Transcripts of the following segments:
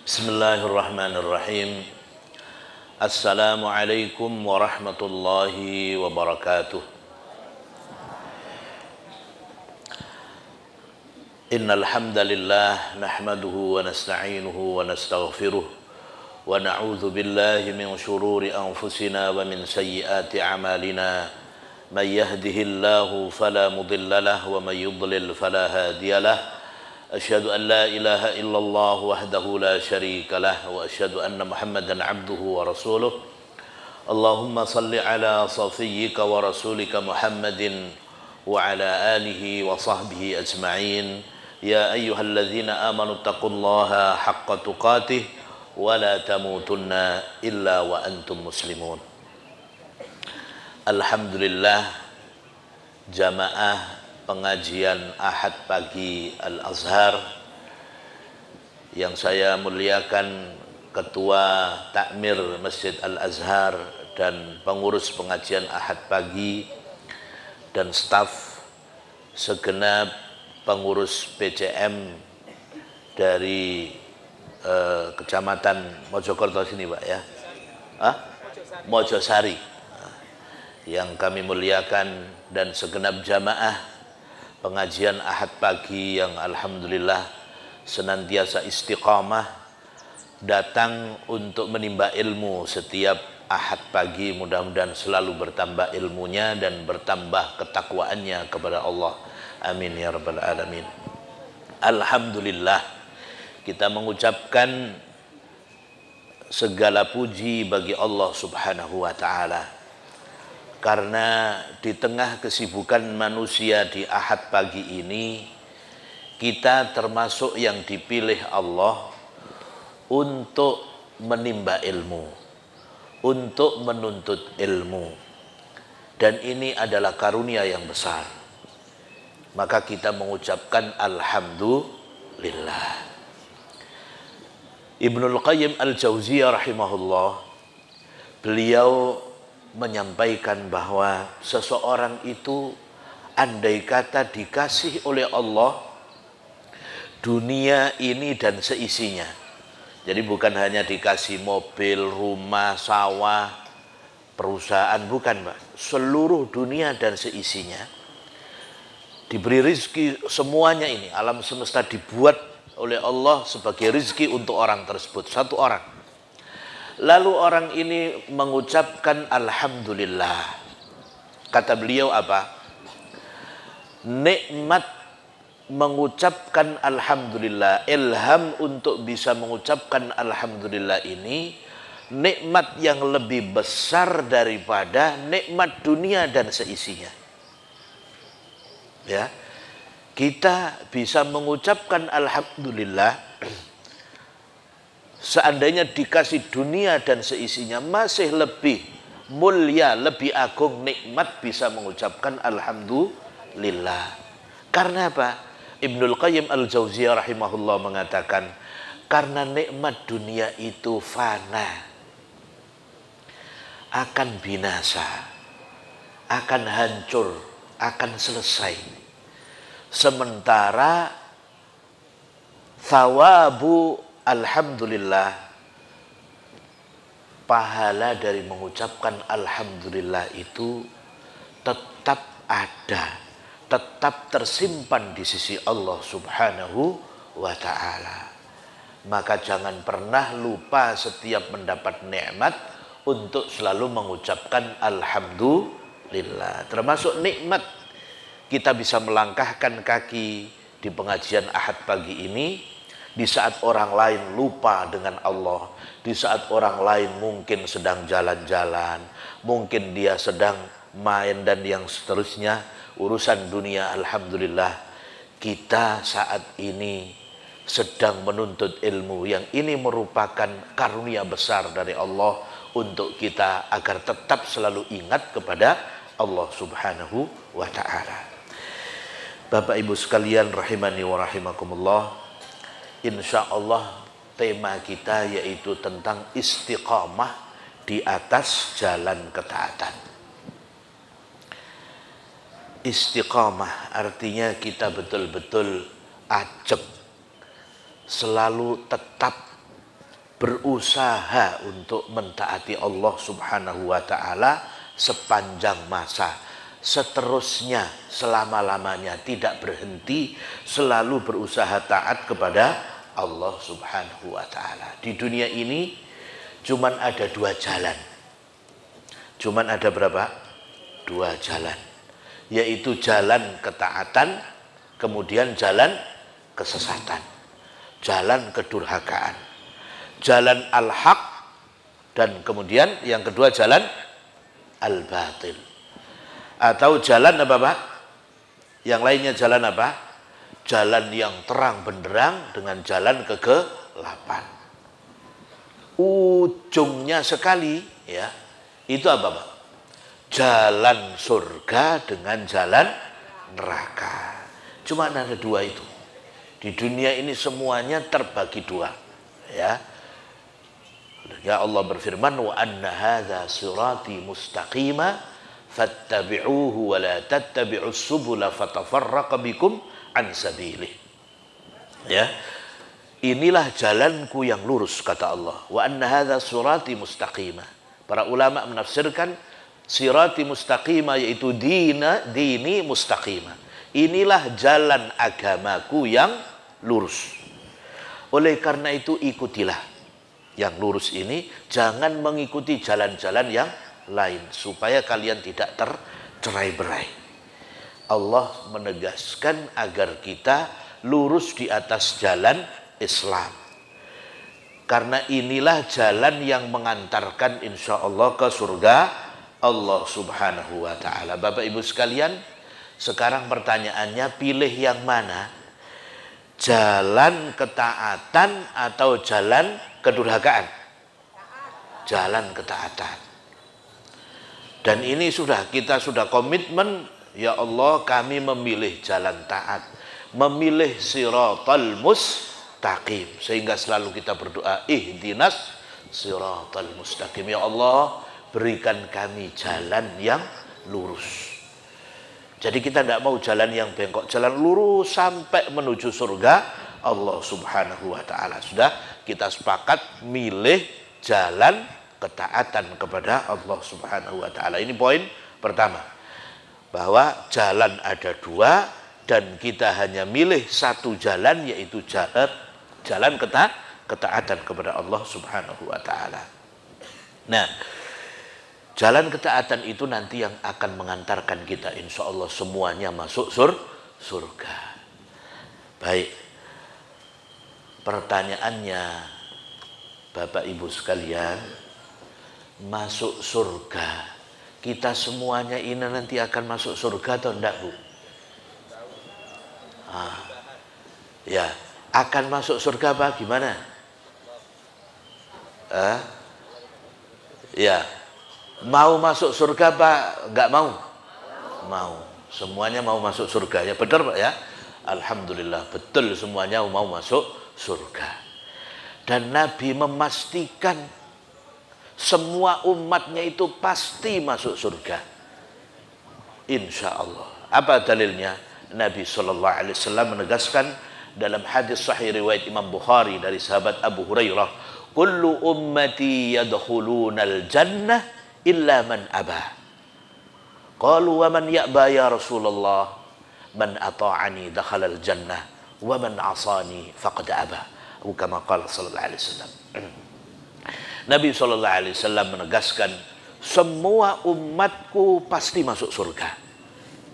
Bismillahirrahmanirrahim. Assalamualaikum warahmatullahi wabarakatuh. Innal hamdalillah nahmaduhu wa nasta'inuhu wa nastaghfiruh wa na'udzu billahi min shururi anfusina wa min sayyiati a'malina. May yahdihillahu fala mudilla lahu wa may yudlil fala hadiyalah. أشهد أن لا إله إلا الله وحده لا شريك له وأشهد أن محمدا عبده ورسوله اللهم صل على صفيك ورسولك محمد وعلى آله وصحبه أجمعين يا أيها الذين آمنوا اتقوا الله حق تقاته ولا تموتن إلا وأنتم مسلمون. Alhamdulillah, jamaah pengajian Ahad pagi Al-Azhar yang saya muliakan, Ketua Takmir Masjid Al-Azhar dan pengurus pengajian Ahad pagi dan staf segenap pengurus PCM dari Kecamatan Mojokerto sini Pak ya, Mojosari, yang kami muliakan, dan segenap jamaah pengajian Ahad pagi yang alhamdulillah senantiasa istiqamah datang untuk menimba ilmu setiap Ahad pagi. Mudah-mudahan selalu bertambah ilmunya dan bertambah ketakwaannya kepada Allah. Amin ya rabbal alamin. Alhamdulillah, kita mengucapkan segala puji bagi Allah subhanahu wa ta'ala, karena di tengah kesibukan manusia di Ahad pagi ini, kita termasuk yang dipilih Allah untuk menimba ilmu, untuk menuntut ilmu. Dan ini adalah karunia yang besar. Maka kita mengucapkan Alhamdulillah. Ibnul Qayyim Al-Jauziyah rahimahullah, beliau menyampaikan bahwa seseorang itu andai kata dikasih oleh Allah dunia ini dan seisinya. Jadi bukan hanya dikasih mobil, rumah, sawah, perusahaan, bukan Pak. Seluruh dunia dan seisinya. Diberi rizki semuanya ini. Alam semesta dibuat oleh Allah sebagai rizki untuk orang tersebut. Satu orang. Lalu orang ini mengucapkan Alhamdulillah. Kata beliau apa? Nikmat mengucapkan Alhamdulillah, ilham untuk bisa mengucapkan Alhamdulillah ini nikmat yang lebih besar daripada nikmat dunia dan seisinya. Ya, kita bisa mengucapkan Alhamdulillah. Seandainya dikasih dunia dan seisinya, masih lebih mulia, lebih agung nikmat bisa mengucapkan Alhamdulillah. Karena apa? Ibnul Qayyim Al-Jauziyah rahimahullah mengatakan, karena nikmat dunia itu fana, akan binasa, akan hancur, akan selesai. Sementara thawabu Alhamdulillah, pahala dari mengucapkan Alhamdulillah itu tetap ada, tetap tersimpan di sisi Allah subhanahu wa ta'ala. Maka jangan pernah lupa setiap mendapat nikmat untuk selalu mengucapkan Alhamdulillah. Termasuk nikmat kita bisa melangkahkan kaki di pengajian Ahad pagi ini, di saat orang lain lupa dengan Allah, di saat orang lain mungkin sedang jalan-jalan, mungkin dia sedang main dan yang seterusnya, urusan dunia. Alhamdulillah, kita saat ini sedang menuntut ilmu, yang ini merupakan karunia besar dari Allah untuk kita agar tetap selalu ingat kepada Allah subhanahu wa ta'ala. Bapak Ibu sekalian rahimani wa rahimakumullah, insya Allah tema kita yaitu tentang istiqamah di atas jalan ketaatan. Istiqamah artinya kita betul-betul ajak, selalu tetap berusaha untuk mentaati Allah Subhanahu wa taala sepanjang masa, seterusnya, selama-lamanya, tidak berhenti, selalu berusaha taat kepada Allah Subhanahu wa taala. Di dunia ini cuman ada dua jalan. Cuman ada berapa? Dua jalan. Yaitu jalan ketaatan, kemudian jalan kesesatan. Jalan kedurhakaan. Jalan al-haq, dan kemudian yang kedua jalan al-batil. Atau jalan apa Pak? Yang lainnya jalan apa? Jalan yang terang benderang dengan jalan kegelapan. Ujungnya sekali ya, itu apa Pak? Jalan surga dengan jalan neraka. Cuma ada dua itu. Di dunia ini semuanya terbagi dua ya. Ya Allah berfirman, wa anna hadza sirati mustaqima fattabi'uhu wa la tattabi'us subula fatafarraqa bikum an sabilih. Ya. Inilah jalanku yang lurus, kata Allah. Wa anna hadza sirati mustaqima. Para ulama menafsirkan sirati mustaqima yaitu dini mustaqima. Inilah jalan agamaku yang lurus. Oleh karena itu ikutilah yang lurus ini, jangan mengikuti jalan-jalan yang lain supaya kalian tidak tercerai-berai. Allah menegaskan agar kita lurus di atas jalan Islam. Karena inilah jalan yang mengantarkan insya Allah ke surga Allah Subhanahu wa ta'ala. Bapak Ibu sekalian, sekarang pertanyaannya, pilih yang mana? Jalan ketaatan atau jalan kedurhakaan? Jalan ketaatan. Dan ini kita sudah komitmen, ya Allah kami memilih jalan taat, memilih siratal mustaqim, sehingga selalu kita berdoa, ihdinas siratal mustaqim, ya Allah berikan kami jalan yang lurus. Jadi kita tidak mau jalan yang bengkok, jalan lurus sampai menuju surga Allah Subhanahu wa ta'ala. Sudah kita sepakat milih jalan ketaatan kepada Allah Subhanahu wa ta'ala. Ini poin pertama, bahwa jalan ada dua dan kita hanya milih satu jalan, yaitu jalan ketaatan kepada Allah Subhanahu wa ta'ala. Nah, jalan ketaatan itu nanti yang akan mengantarkan kita insya Allah semuanya masuk surga. Baik, pertanyaannya Bapak Ibu sekalian, masuk surga, kita semuanya ini nanti akan masuk surga atau enggak Bu? Ya, akan masuk surga apa gimana? Ya, mau masuk surga Pak? Enggak mau? Mau. Semuanya mau masuk surga. Ya benar Pak ya? Alhamdulillah, betul semuanya mau masuk surga. Dan Nabi memastikan semua umatnya itu pasti masuk surga. Insya Allah. Apa dalilnya? Nabi SAW menegaskan dalam hadis sahih riwayat Imam Bukhari dari sahabat Abu Hurairah, kullu ummati yadkhulunal jannah illa man aba. Qalu wa man ya'ba ya Rasulullah? Man ata'ani dakhalal jannah wa man asani faqad aba. Kama qala sallallahu alaihi wasallam. Nabi sallallahu alaihi wasallam menegaskan semua umatku pasti masuk surga.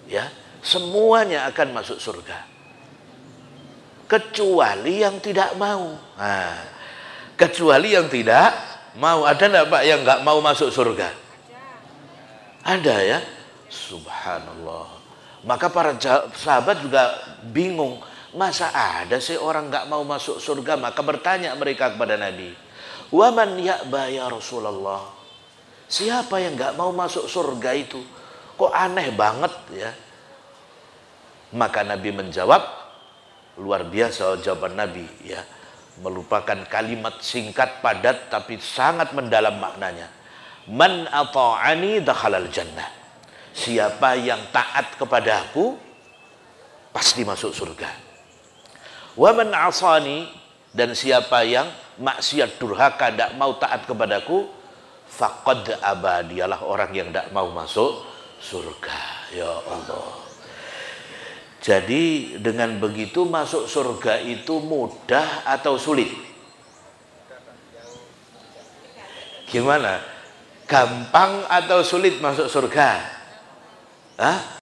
Ya, semuanya akan masuk surga. Kecuali yang tidak mau. Nah, kecuali yang tidak mau. Ada enggak Pak yang enggak mau masuk surga? Ada ya. Subhanallah. Maka para sahabat juga bingung. Masa ada sih orang enggak mau masuk surga? Maka bertanya mereka kepada Nabi, wa man ya'ba ya Rasulullah? Siapa yang enggak mau masuk surga itu? Kok aneh banget ya? Maka Nabi menjawab, luar biasa jawaban Nabi ya, merupakan kalimat singkat padat tapi sangat mendalam maknanya. Man ata'ani dakhalal jannah. Siapa yang taat kepadaku pasti masuk surga. Wa man asani, dan siapa yang maksiat durhaka, tidak mau taat kepadaku, faqad aba, dialah orang yang tidak mau masuk surga. Ya Allah. Jadi dengan begitu masuk surga itu mudah atau sulit? Gimana? Gampang atau sulit masuk surga? Hah?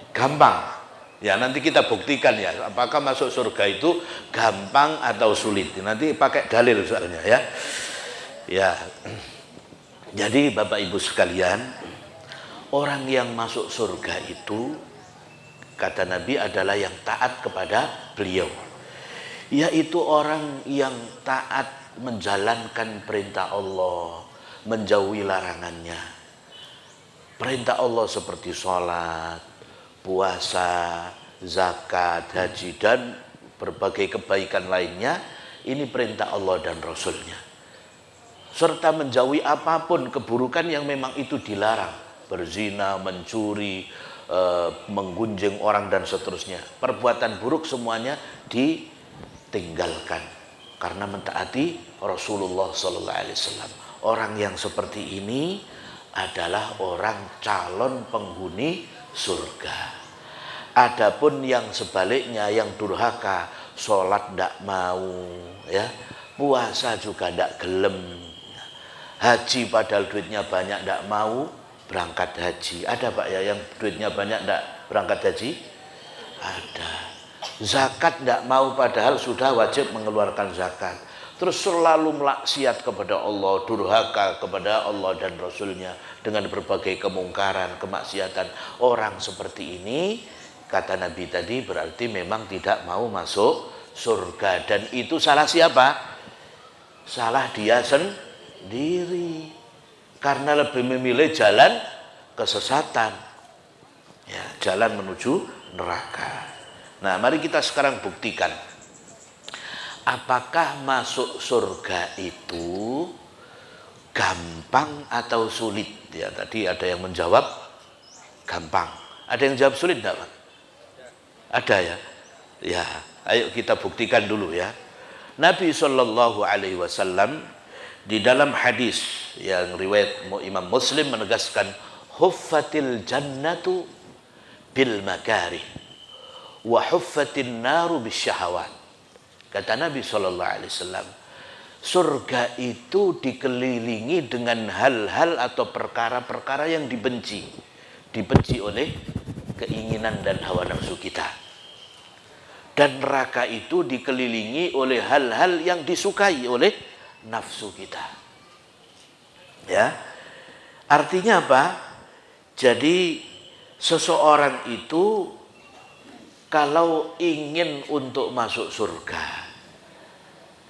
Gampang. Ya nanti kita buktikan ya, apakah masuk surga itu gampang atau sulit. Nanti pakai dalil soalnya ya. Ya. Jadi Bapak Ibu sekalian, orang yang masuk surga itu kata Nabi adalah yang taat kepada beliau, yaitu orang yang taat menjalankan perintah Allah, menjauhi larangannya. Perintah Allah seperti sholat, puasa, zakat, haji, dan berbagai kebaikan lainnya. Ini perintah Allah dan Rasulnya. Serta menjauhi apapun keburukan yang memang itu dilarang. Berzina, mencuri, menggunjing orang dan seterusnya. Perbuatan buruk semuanya ditinggalkan karena mentaati Rasulullah SAW. Orang yang seperti ini adalah orang calon penghuni surga. Adapun yang sebaliknya, yang durhaka, sholat tidak mau, ya, puasa juga tidak gelem, haji padahal duitnya banyak tidak mau berangkat haji. Ada Pak ya yang duitnya banyak tidak berangkat haji? Ada. Zakat tidak mau padahal sudah wajib mengeluarkan zakat. Terus selalu maksiat kepada Allah, durhaka kepada Allah dan Rasulnya dengan berbagai kemungkaran, kemaksiatan. Orang seperti ini, kata Nabi tadi, berarti memang tidak mau masuk surga. Dan itu salah siapa? Salah dia sendiri. Karena lebih memilih jalan kesesatan, ya, jalan menuju neraka. Nah, mari kita sekarang buktikan, apakah masuk surga itu gampang atau sulit? Ya, tadi ada yang menjawab gampang, ada yang jawab sulit enggak, Pak? Ada ya? Ya, ayo kita buktikan dulu ya. Nabi Shallallahu Alaihi Wasallam di dalam hadis yang riwayat Imam Muslim menegaskan, huffatil jannatu bil makarih wa huffatin naru bis syahawat. Kata Nabi Shallallahu Alaihi Wasallam, surga itu dikelilingi dengan hal-hal atau perkara-perkara yang dibenci oleh keinginan dan hawa nafsu kita. Dan neraka itu dikelilingi oleh hal-hal yang disukai oleh nafsu kita. Ya. Artinya apa? Jadi seseorang itu kalau ingin untuk masuk surga,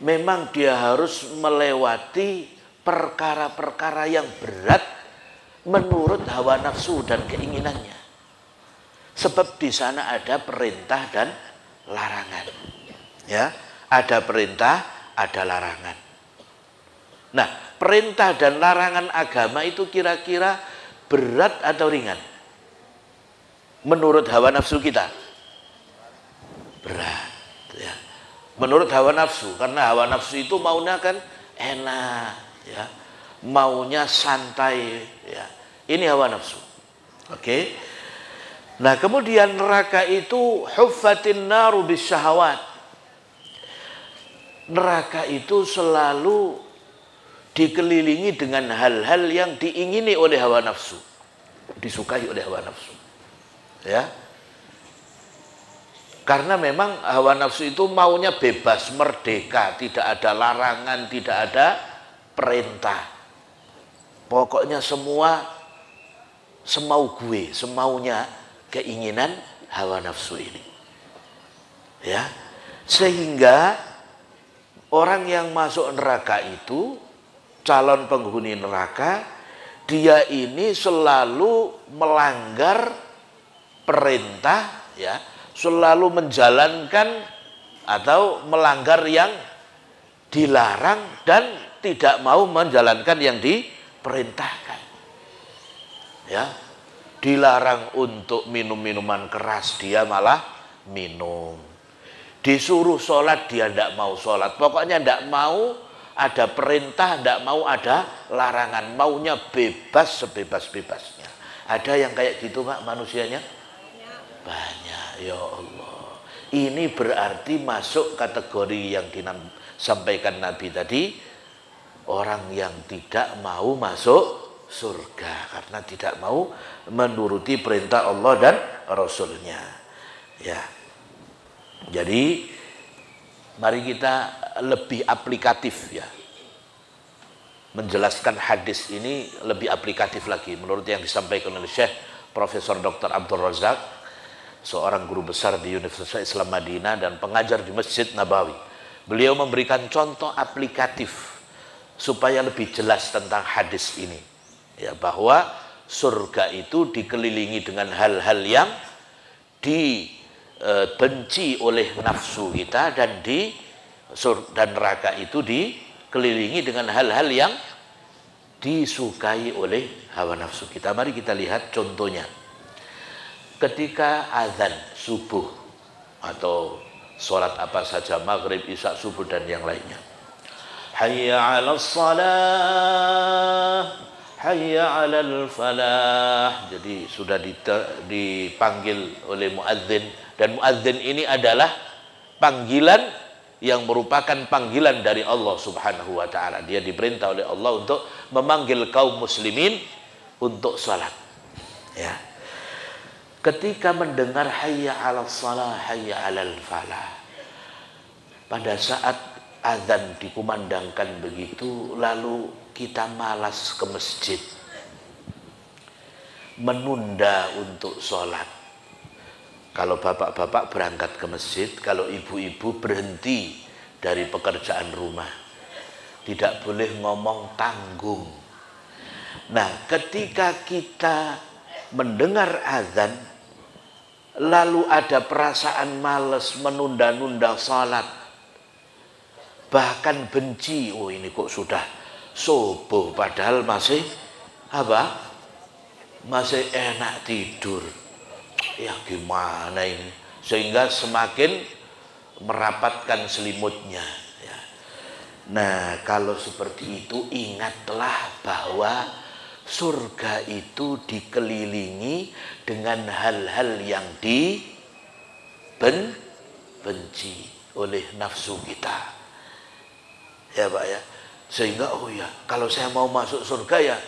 memang dia harus melewati perkara-perkara yang berat menurut hawa nafsu dan keinginannya. Sebab di sana ada perintah dan larangan. Ya, ada perintah, ada larangan. Nah, perintah dan larangan agama itu kira-kira berat atau ringan? Menurut hawa nafsu kita? Berat. Ya. Menurut hawa nafsu, karena hawa nafsu itu maunya kan enak, ya, maunya santai. Ya. Ini hawa nafsu. Oke. Nah, kemudian neraka itu huffatin naru bisyahawat. Neraka itu selalu dikelilingi dengan hal-hal yang diingini oleh hawa nafsu, disukai oleh hawa nafsu. Ya. Karena memang hawa nafsu itu maunya bebas, merdeka, tidak ada larangan, tidak ada perintah. Pokoknya semua semau gue, semaunya keinginan hawa nafsu ini. Ya. Sehingga orang yang masuk neraka itu, calon penghuni neraka, dia ini selalu melanggar perintah, ya, selalu menjalankan atau melanggar yang dilarang dan tidak mau menjalankan yang diperintahkan. Ya, dilarang untuk minum minuman keras, dia malah minum. Disuruh sholat dia tidak mau sholat. Pokoknya tidak mau ada perintah, tidak mau ada larangan. Maunya bebas sebebas-bebasnya. Ada yang kayak gitu Pak manusianya? Banyak. Ya Allah. Ini berarti masuk kategori yang disampaikan Nabi tadi. Orang yang tidak mau masuk surga. Karena tidak mau menuruti perintah Allah dan Rasulnya. Ya. Jadi mari kita lebih aplikatif ya. Menjelaskan hadis ini lebih aplikatif lagi menurut yang disampaikan oleh Syekh Profesor Dr. Abdul Razak, seorang guru besar di Universitas Islam Madinah dan pengajar di Masjid Nabawi. Beliau memberikan contoh aplikatif supaya lebih jelas tentang hadis ini. Ya, bahwa surga itu dikelilingi dengan hal-hal yang dibenci oleh nafsu kita dan neraka itu dikelilingi dengan hal-hal yang disukai oleh hawa nafsu kita. Mari kita lihat contohnya. Ketika azan subuh atau sholat apa saja, maghrib, isya, subuh dan yang lainnya. Hayya 'alas shalah, hayya 'alal falah. Jadi sudah dipanggil oleh muadzin. Dan muadzin ini adalah panggilan yang merupakan panggilan dari Allah Subhanahu wa ta'ala. Dia diperintah oleh Allah untuk memanggil kaum muslimin untuk salat. Ya. Ketika mendengar hayya 'alas shalah, hayya 'alal falah. Pada saat azan dikumandangkan begitu, lalu kita malas ke masjid. Menunda untuk salat. Kalau bapak-bapak berangkat ke masjid, kalau ibu-ibu berhenti dari pekerjaan rumah. Tidak boleh ngomong tanggung. Nah, ketika kita mendengar azan, lalu ada perasaan malas menunda-nunda salat, bahkan benci, oh ini kok sudah subuh padahal masih apa? Masih enak tidur. Ya gimana ini, sehingga semakin merapatkan selimutnya ya. Nah kalau seperti itu ingatlah bahwa surga itu dikelilingi dengan hal-hal yang dibenci oleh nafsu kita ya Pak ya. Sehingga oh ya, kalau saya mau masuk surga ya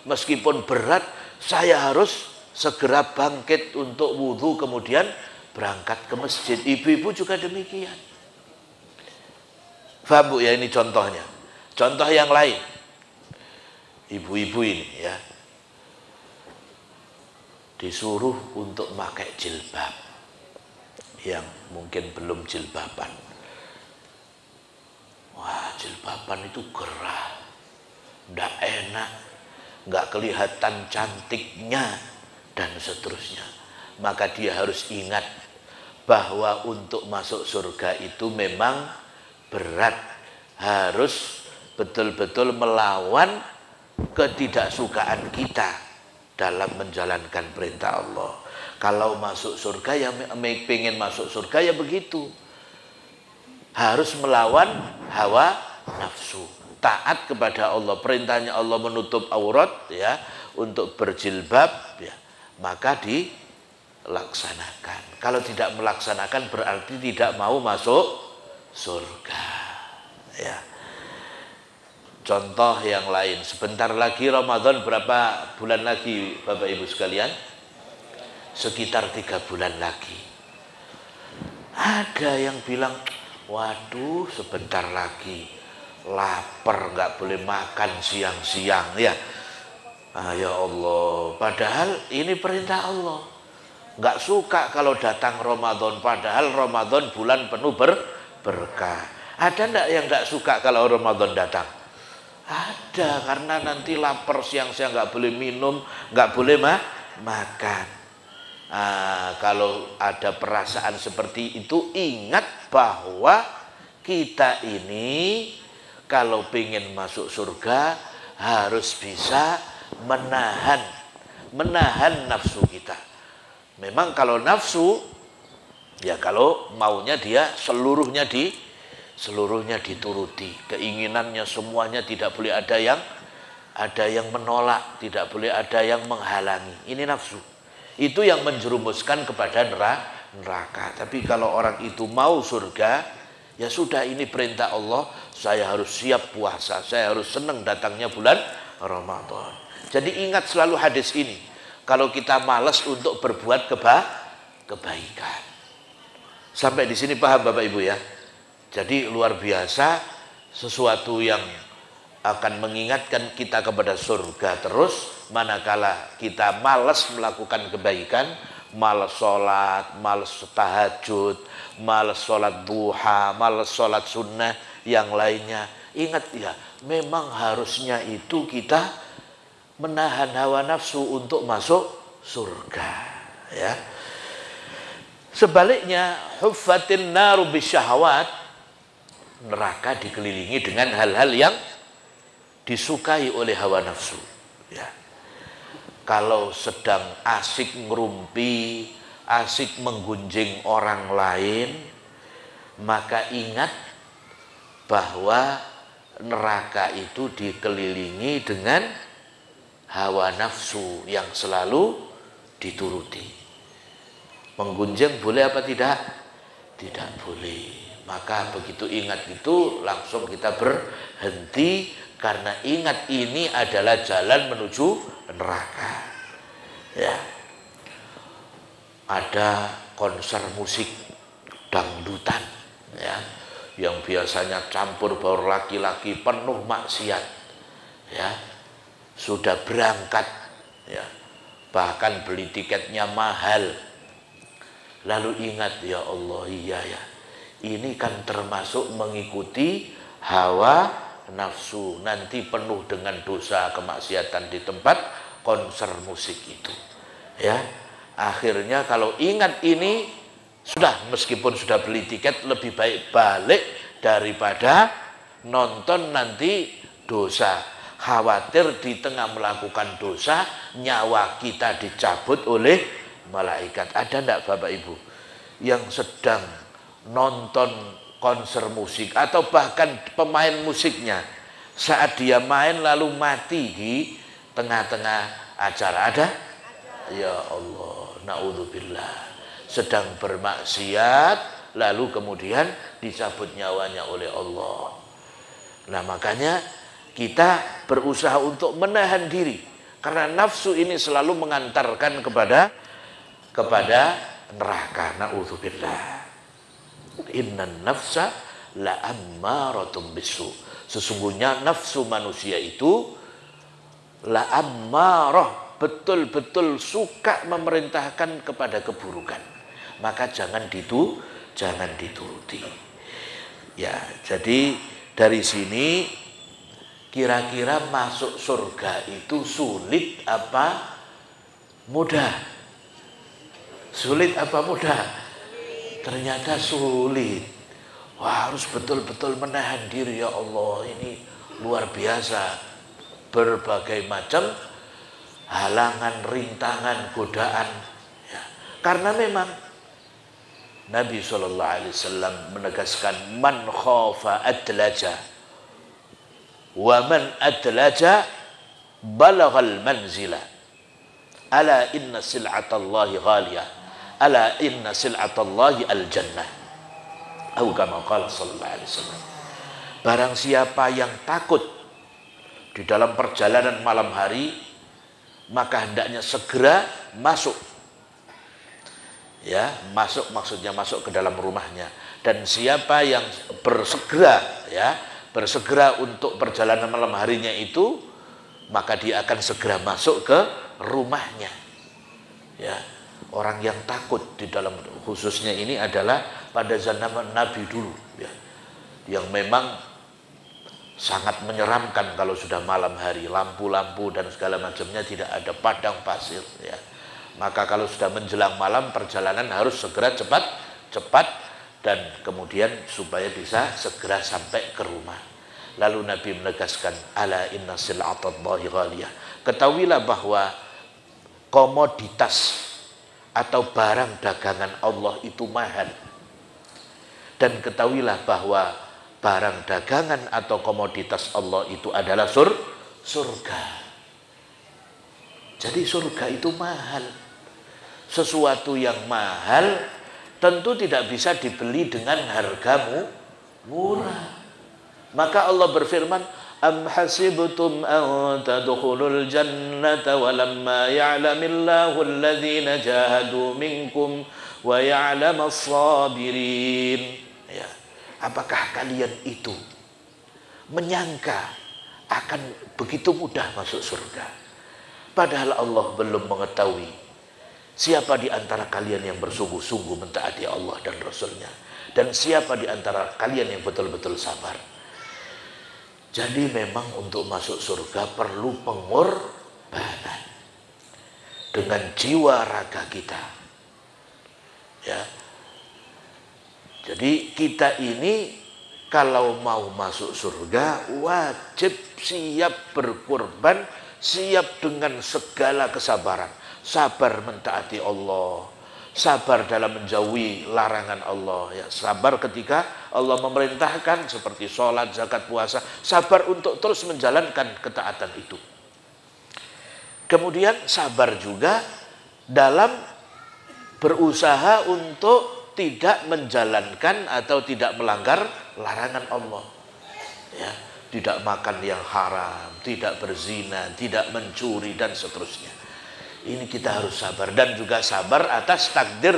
meskipun berat saya harus segera bangkit untuk wudhu kemudian berangkat ke masjid. Ibu-ibu juga demikian. Faham Bu ya, ini contohnya. Contoh yang lain. Ibu-ibu ini ya disuruh untuk pakai jilbab yang mungkin belum jilbaban. Wah jilbaban itu gerah, nggak enak, nggak kelihatan cantiknya dan seterusnya. Maka dia harus ingat bahwa untuk masuk surga itu memang berat, harus betul-betul melawan ketidaksukaan kita dalam menjalankan perintah Allah. Kalau masuk surga ya pengen masuk surga ya begitu, harus melawan hawa nafsu, taat kepada Allah. Perintahnya Allah menutup aurat ya, untuk berjilbab ya, maka dilaksanakan. Kalau tidak melaksanakan berarti tidak mau masuk surga ya. Contoh yang lain, sebentar lagi Ramadan, berapa bulan lagi Bapak Ibu sekalian? Sekitar 3 bulan lagi. Ada yang bilang, waduh sebentar lagi, lapar nggak boleh makan siang-siang ya. Ya Allah, padahal ini perintah Allah. Nggak suka kalau datang Ramadan, padahal Ramadan bulan penuh berkah. Ada nggak yang nggak suka kalau Ramadan datang? Ada, karena nanti lapar siang-siang, nggak boleh minum, nggak boleh makan. Kalau ada perasaan seperti itu, ingat bahwa kita ini kalau pengen masuk surga harus bisa menahan nafsu kita. Memang kalau nafsu Ya kalau maunya dia seluruhnya dituruti, keinginannya semuanya, tidak boleh ada yang menolak, tidak boleh ada yang menghalangi. Ini nafsu. Itu yang menjerumuskan kepada neraka. Tapi kalau orang itu mau surga, ya sudah, ini perintah Allah, saya harus siap puasa, saya harus senang datangnya bulan Ramadan. Jadi ingat selalu hadis ini. Kalau kita malas untuk berbuat kebaikan. Sampai di sini paham Bapak Ibu ya? Jadi luar biasa, sesuatu yang akan mengingatkan kita kepada surga terus, manakala kita malas melakukan kebaikan, malas sholat, malas tahajud, malas sholat duha, malas sholat sunnah, yang lainnya. Ingat ya, memang harusnya itu kita menahan hawa nafsu untuk masuk surga. Ya. Sebaliknya, huffatin naru bisyahawat, neraka dikelilingi dengan hal-hal yang disukai oleh hawa nafsu. Ya. Kalau sedang asik ngerumpi, asik menggunjing orang lain, maka ingat bahwa neraka itu dikelilingi dengan hawa nafsu yang selalu dituruti. Menggunjing boleh apa tidak? Tidak boleh. Maka begitu ingat itu langsung kita berhenti, karena ingat ini adalah jalan menuju neraka. Ya. Ada konser musik dangdutan, ya, yang biasanya campur baur laki-laki, penuh maksiat, ya, sudah berangkat, ya, bahkan beli tiketnya mahal. Lalu ingat, ya Allah, iya ya, ini kan termasuk mengikuti hawa nafsu, nanti penuh dengan dosa kemaksiatan di tempat konser musik itu. Ya, akhirnya kalau ingat ini, sudah, meskipun sudah beli tiket, lebih baik balik daripada nonton nanti dosa. Khawatir di tengah melakukan dosa, nyawa kita dicabut oleh malaikat. Ada enggak Bapak Ibu yang sedang nonton konser musik atau bahkan pemain musiknya, saat dia main lalu mati di tengah-tengah acara? Ada? Ya Allah, naudzubillah. Sedang bermaksiat lalu kemudian dicabut nyawanya oleh Allah. Nah, makanya kita berusaha untuk menahan diri, karena nafsu ini selalu mengantarkan kepada neraka. Naudzubillah. Innan nafsa la ammaratum bisu. Sesungguhnya nafsu manusia itu la ammarah, betul-betul suka memerintahkan kepada keburukan. Maka jangan dituruti. Ya, jadi dari sini kira-kira masuk surga itu sulit apa mudah? Sulit apa mudah? Ternyata sulit. Wah, harus betul-betul menahan diri, ya Allah, ini luar biasa. Berbagai macam halangan, rintangan, godaan. Ya. Karena memang Nabi SAW menegaskan, man khafa adlaja, wa man adlaja balaghal manzila. Ala inna sil'atallahi ghaliyah. Ala inna sil'atallahi al-jannah. Atau kama qala sallallahu alaihi wasallam. Barang siapa yang takut di dalam perjalanan malam hari, maka hendaknya segera masuk. Ya, masuk maksudnya masuk ke dalam rumahnya. Dan siapa yang bersegera untuk perjalanan malam harinya itu, maka dia akan segera masuk ke rumahnya. Ya, orang yang takut di dalam, khususnya ini adalah pada zaman Nabi dulu, ya, yang memang sangat menyeramkan kalau sudah malam hari, lampu-lampu dan segala macamnya, tidak ada padang pasir, ya. Maka kalau sudah menjelang malam, perjalanan harus segera cepat dan kemudian supaya bisa segera sampai ke rumah. Lalu Nabi menegaskan, ala inna sil'atallahi ghaliyah. Ketahuilah bahwa komoditas atau barang dagangan Allah itu mahal. Dan ketahuilah bahwa barang dagangan atau komoditas Allah itu adalah surga. Jadi surga itu mahal. Sesuatu yang mahal tentu tidak bisa dibeli dengan hargamu murah. Maka Allah berfirman, am hasibtum an tadkhulul jannata walamma ya'lamillahu alladhina jahadu minkum wa ya'lamas sabirin. Ya, apakah kalian itu menyangka akan begitu mudah masuk surga? Padahal Allah belum mengetahui siapa di antara kalian yang bersungguh-sungguh mentaati Allah dan Rasulnya, dan siapa di antara kalian yang betul-betul sabar. Jadi memang untuk masuk surga perlu pengorbanan dengan jiwa raga kita. Ya. Jadi kita ini kalau mau masuk surga wajib siap berkorban, siap dengan segala kesabaran. Sabar mentaati Allah, sabar dalam menjauhi larangan Allah, ya, sabar ketika Allah memerintahkan seperti sholat, zakat, puasa, sabar untuk terus menjalankan ketaatan itu. Kemudian sabar juga dalam berusaha untuk tidak menjalankan atau tidak melanggar larangan Allah, ya, tidak makan yang haram, tidak berzina, tidak mencuri dan seterusnya. Ini kita harus sabar, dan juga sabar atas takdir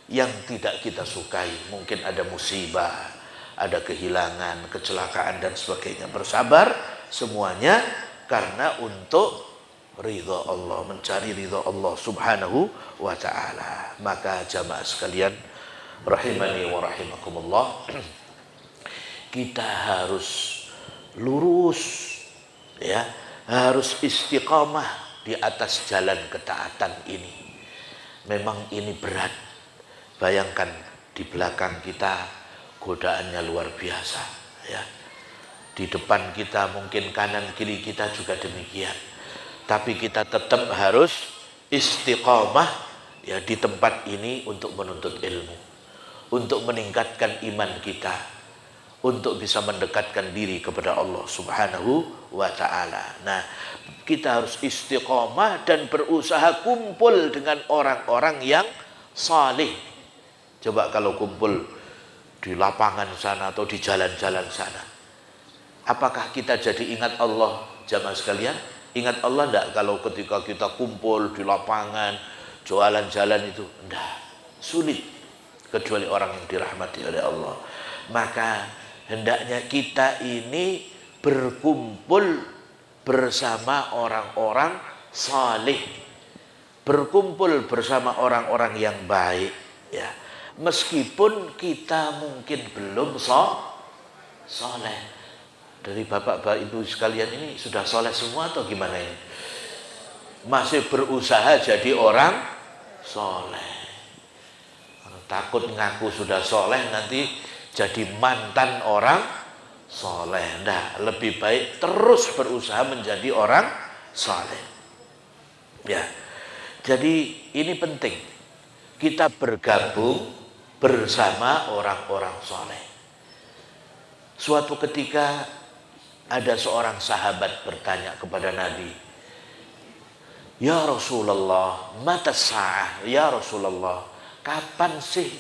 yang tidak kita sukai. Mungkin ada musibah, ada kehilangan, kecelakaan dan sebagainya. Bersabar semuanya karena untuk ridha Allah, mencari ridha Allah subhanahu wa ta'ala. Maka jamaah sekalian rahimani wa rahimakumullah, kita harus lurus, ya, harus istiqamah di atas jalan ketaatan ini. Memang ini berat. Bayangkan di belakang kita godaannya luar biasa, ya. Di depan kita mungkin kanan kiri kita juga demikian. Tapi kita tetap harus istiqamah, ya, di tempat ini untuk menuntut ilmu, untuk meningkatkan iman kita, untuk bisa mendekatkan diri kepada Allah subhanahu wa ta'ala. Nah, kita harus istiqamah dan berusaha kumpul dengan orang-orang yang saleh. Coba kalau kumpul di lapangan sana atau di jalan-jalan sana, apakah kita jadi ingat Allah, jamaah sekalian? Ingat Allah enggak kalau ketika kita kumpul di lapangan, jalan-jalan itu? Enggak, sulit, kecuali orang yang dirahmati oleh Allah. Maka hendaknya kita ini berkumpul bersama orang-orang saleh, berkumpul bersama orang-orang yang baik, ya. Meskipun kita mungkin belum saleh. Dari bapak-bapak ibu sekalian ini sudah saleh semua atau gimana ini? Masih berusaha jadi orang saleh. Takut ngaku sudah saleh nanti jadi mantan orang saleh. Nah, lebih baik terus berusaha menjadi orang saleh. Ya. Jadi ini penting. Kita bergabung bersama orang-orang saleh. Suatu ketika ada seorang sahabat bertanya kepada Nabi, "Ya Rasulullah, mata sa'ah? Ya Rasulullah, kapan sih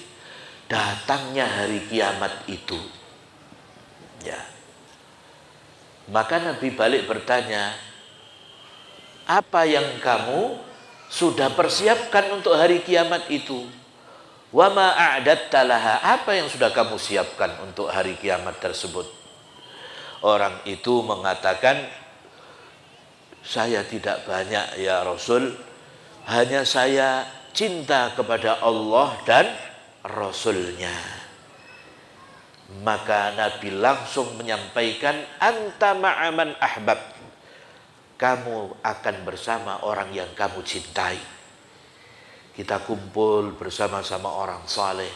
datangnya hari kiamat itu?" Ya. Maka Nabi balik bertanya, "Apa yang kamu sudah persiapkan untuk hari kiamat itu? Wa ma a'datta laha? Apa yang sudah kamu siapkan untuk hari kiamat tersebut?" Orang itu mengatakan, "Saya tidak banyak ya Rasul, hanya saya cinta kepada Allah dan Rasulnya." Maka Nabi langsung menyampaikan, "Anta ma'aman ahbab." Kamu akan bersama orang yang kamu cintai. Kita kumpul bersama-sama orang saleh,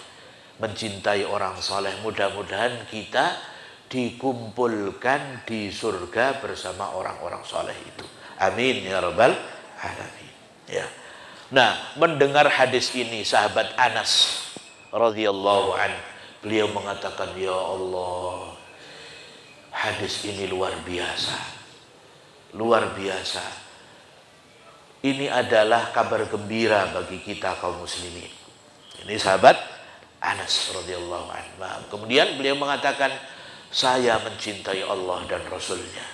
mencintai orang saleh. Mudah-mudahan kita dikumpulkan di surga bersama orang-orang saleh itu. Amin ya rabbal alamin. Ya. Nah, mendengar hadis ini sahabat Anas radhiyallahu an, beliau mengatakan, ya Allah, hadis ini luar biasa. Luar biasa. Ini adalah kabar gembira bagi kita kaum muslimin. Ini sahabat Anas radhiyallahu an. Nah, kemudian beliau mengatakan, saya mencintai Allah dan Rasulnya.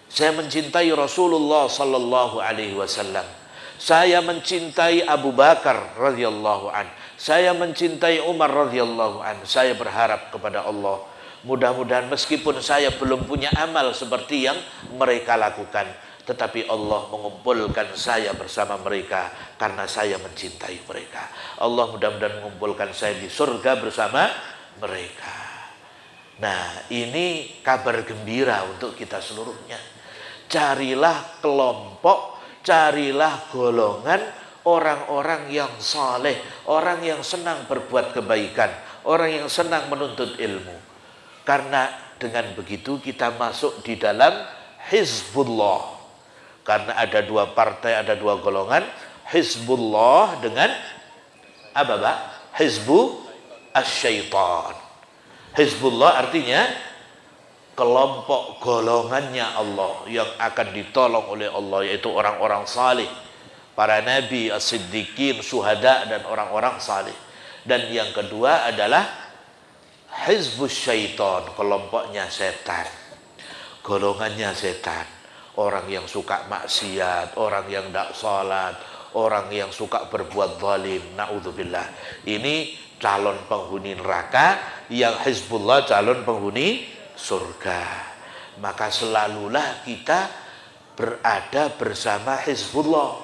Saya mencintai Rasulullah sallallahu alaihi wasallam. Saya mencintai Abu Bakar radhiyallahu an. Saya mencintai Umar radhiyallahu an. Saya berharap kepada Allah, mudah-mudahan meskipun saya belum punya amal seperti yang mereka lakukan, tetapi Allah mengumpulkan saya bersama mereka karena saya mencintai mereka. Allah mudah-mudahan mengumpulkan saya di surga bersama mereka. Nah, ini kabar gembira untuk kita seluruhnya. Carilah kelompok, carilah golongan orang-orang yang saleh, orang yang senang berbuat kebaikan, orang yang senang menuntut ilmu. Karena dengan begitu kita masuk di dalam Hizbullah. Karena ada dua partai, ada dua golongan, Hizbullah dengan apa, Pak? Hizbu Asyaitan. Hizbullah artinya kelompok golongannya Allah yang akan ditolong oleh Allah, yaitu orang-orang saleh, para nabi, as-siddiqin, syuhada, dan orang-orang saleh. Dan yang kedua adalah Hizbus Syaitan, kelompoknya setan, golongannya setan. Orang yang suka maksiat, orang yang tidak salat, orang yang suka berbuat zalim, naudzubillah. Ini calon penghuni neraka, yang Hizbullah calon penghuni surga. Maka selalulah kita berada bersama Hizbullah,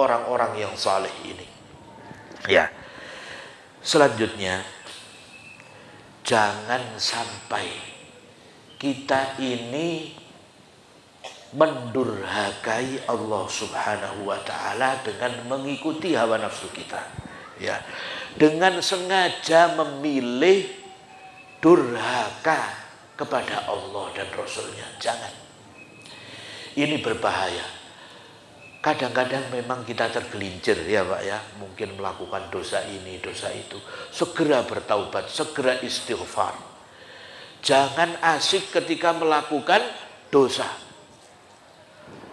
orang-orang yang saleh ini. Ya. Selanjutnya, jangan sampai kita ini mendurhakai Allah Subhanahu wa taala dengan mengikuti hawa nafsu kita. Ya. Dengan sengaja memilih durhaka kepada Allah dan Rasulnya. Jangan. Ini berbahaya. Kadang-kadang memang kita tergelincir ya Pak ya. Mungkin melakukan dosa ini, dosa itu. Segera bertaubat, segera istighfar. Jangan asik ketika melakukan dosa.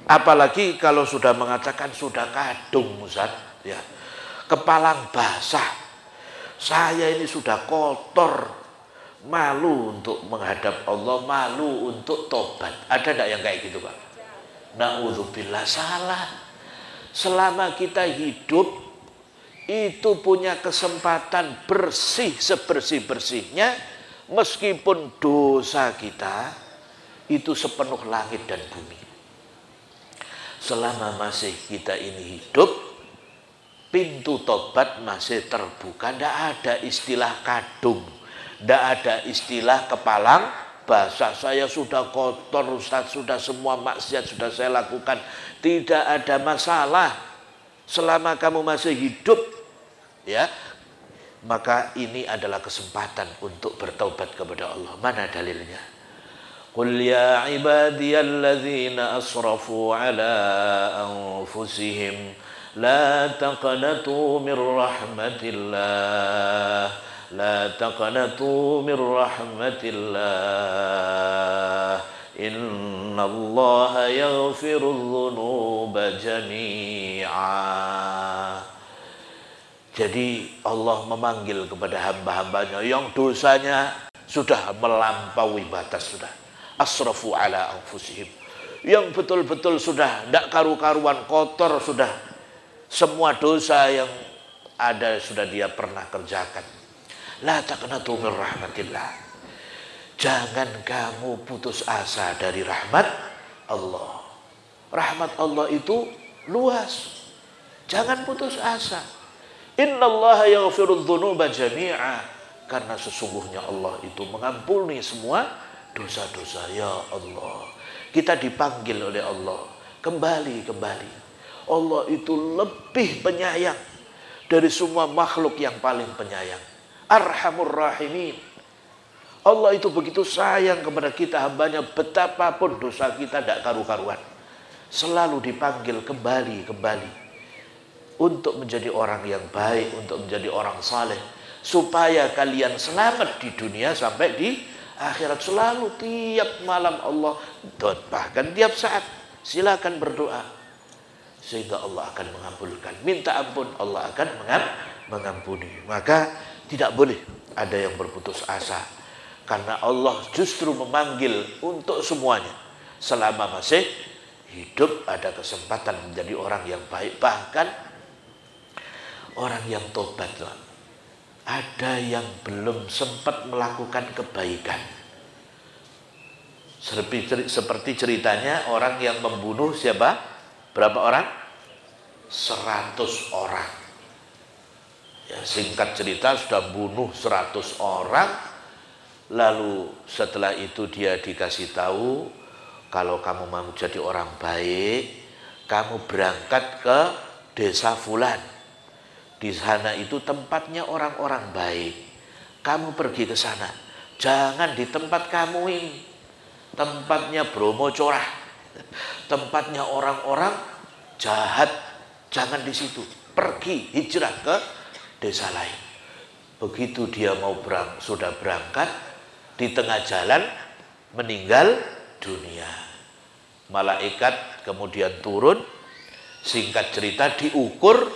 Apalagi kalau sudah mengatakan sudah kadung Ustaz ya. Kepalang basah. Saya ini sudah kotor, malu untuk menghadap Allah, malu untuk tobat. Ada tidak yang kayak gitu Pak? Na'udzubillah, salah. Selama kita hidup, itu punya kesempatan bersih sebersih-bersihnya, meskipun dosa kita itu sepenuh langit dan bumi. Selama masih kita ini hidup, pintu tobat masih terbuka. Tidak ada istilah kadung, tidak ada istilah kepalang basah. Saya sudah kotor Ustaz, sudah semua maksiat sudah saya lakukan. Tidak ada masalah selama kamu masih hidup, ya. Maka ini adalah kesempatan untuk bertaubat kepada Allah. Mana dalilnya? Qul ya ibadiyalladzina asrafu ala anfusihim la taqnatu min rahmatillah, la taqnatu min rahmatillah, innallaha yaghfirudz dzunuba jami'a. Jadi Allah memanggil kepada hamba-hambanya yang dosanya sudah melampaui batas, sudah asrafu ala anfusihim, yang betul-betul sudah tidak karu-karuan, kotor sudah, semua dosa yang ada sudah dia pernah kerjakan. La taqnatu min rahmatillah, jangan kamu putus asa dari rahmat Allah. Rahmat Allah itu luas, jangan putus asa. Innallaha yaghfirudz dzunuba jami'a, karena sesungguhnya Allah itu mengampuni semua dosa-dosa. Ya Allah, kita dipanggil oleh Allah, kembali. Allah itu lebih penyayang dari semua makhluk yang paling penyayang. Arhamur Rahimin. Allah itu begitu sayang kepada kita hambanya, betapapun dosa kita tidak karu-karuan. Selalu dipanggil kembali. untuk menjadi orang yang baik, untuk menjadi orang saleh, supaya kalian selamat di dunia sampai di akhirat. Selalu tiap malam Allah, bahkan tiap saat, silakan berdoa sehingga Allah akan mengabulkan. Minta ampun, Allah akan mengampuni. Maka tidak boleh ada yang berputus asa, karena Allah justru memanggil untuk semuanya. Selama masih hidup ada kesempatan menjadi orang yang baik. Bahkan orang yang tobat, ada yang belum sempat melakukan kebaikan. Seperti ceritanya orang yang membunuh siapa? Berapa orang? 100 orang. Ya, singkat cerita sudah bunuh 100 orang. Lalu setelah itu dia dikasih tahu, kalau kamu mau jadi orang baik, kamu berangkat ke desa Fulan. Di sana itu tempatnya orang-orang baik. Kamu pergi ke sana. Jangan di tempat kamu ini. Tempatnya Bromo Corah. Tempatnya orang-orang jahat. Jangan di situ. Pergi hijrah ke desa lain. Begitu dia sudah berangkat, di tengah jalan meninggal dunia. Malaikat kemudian turun. Singkat cerita diukur,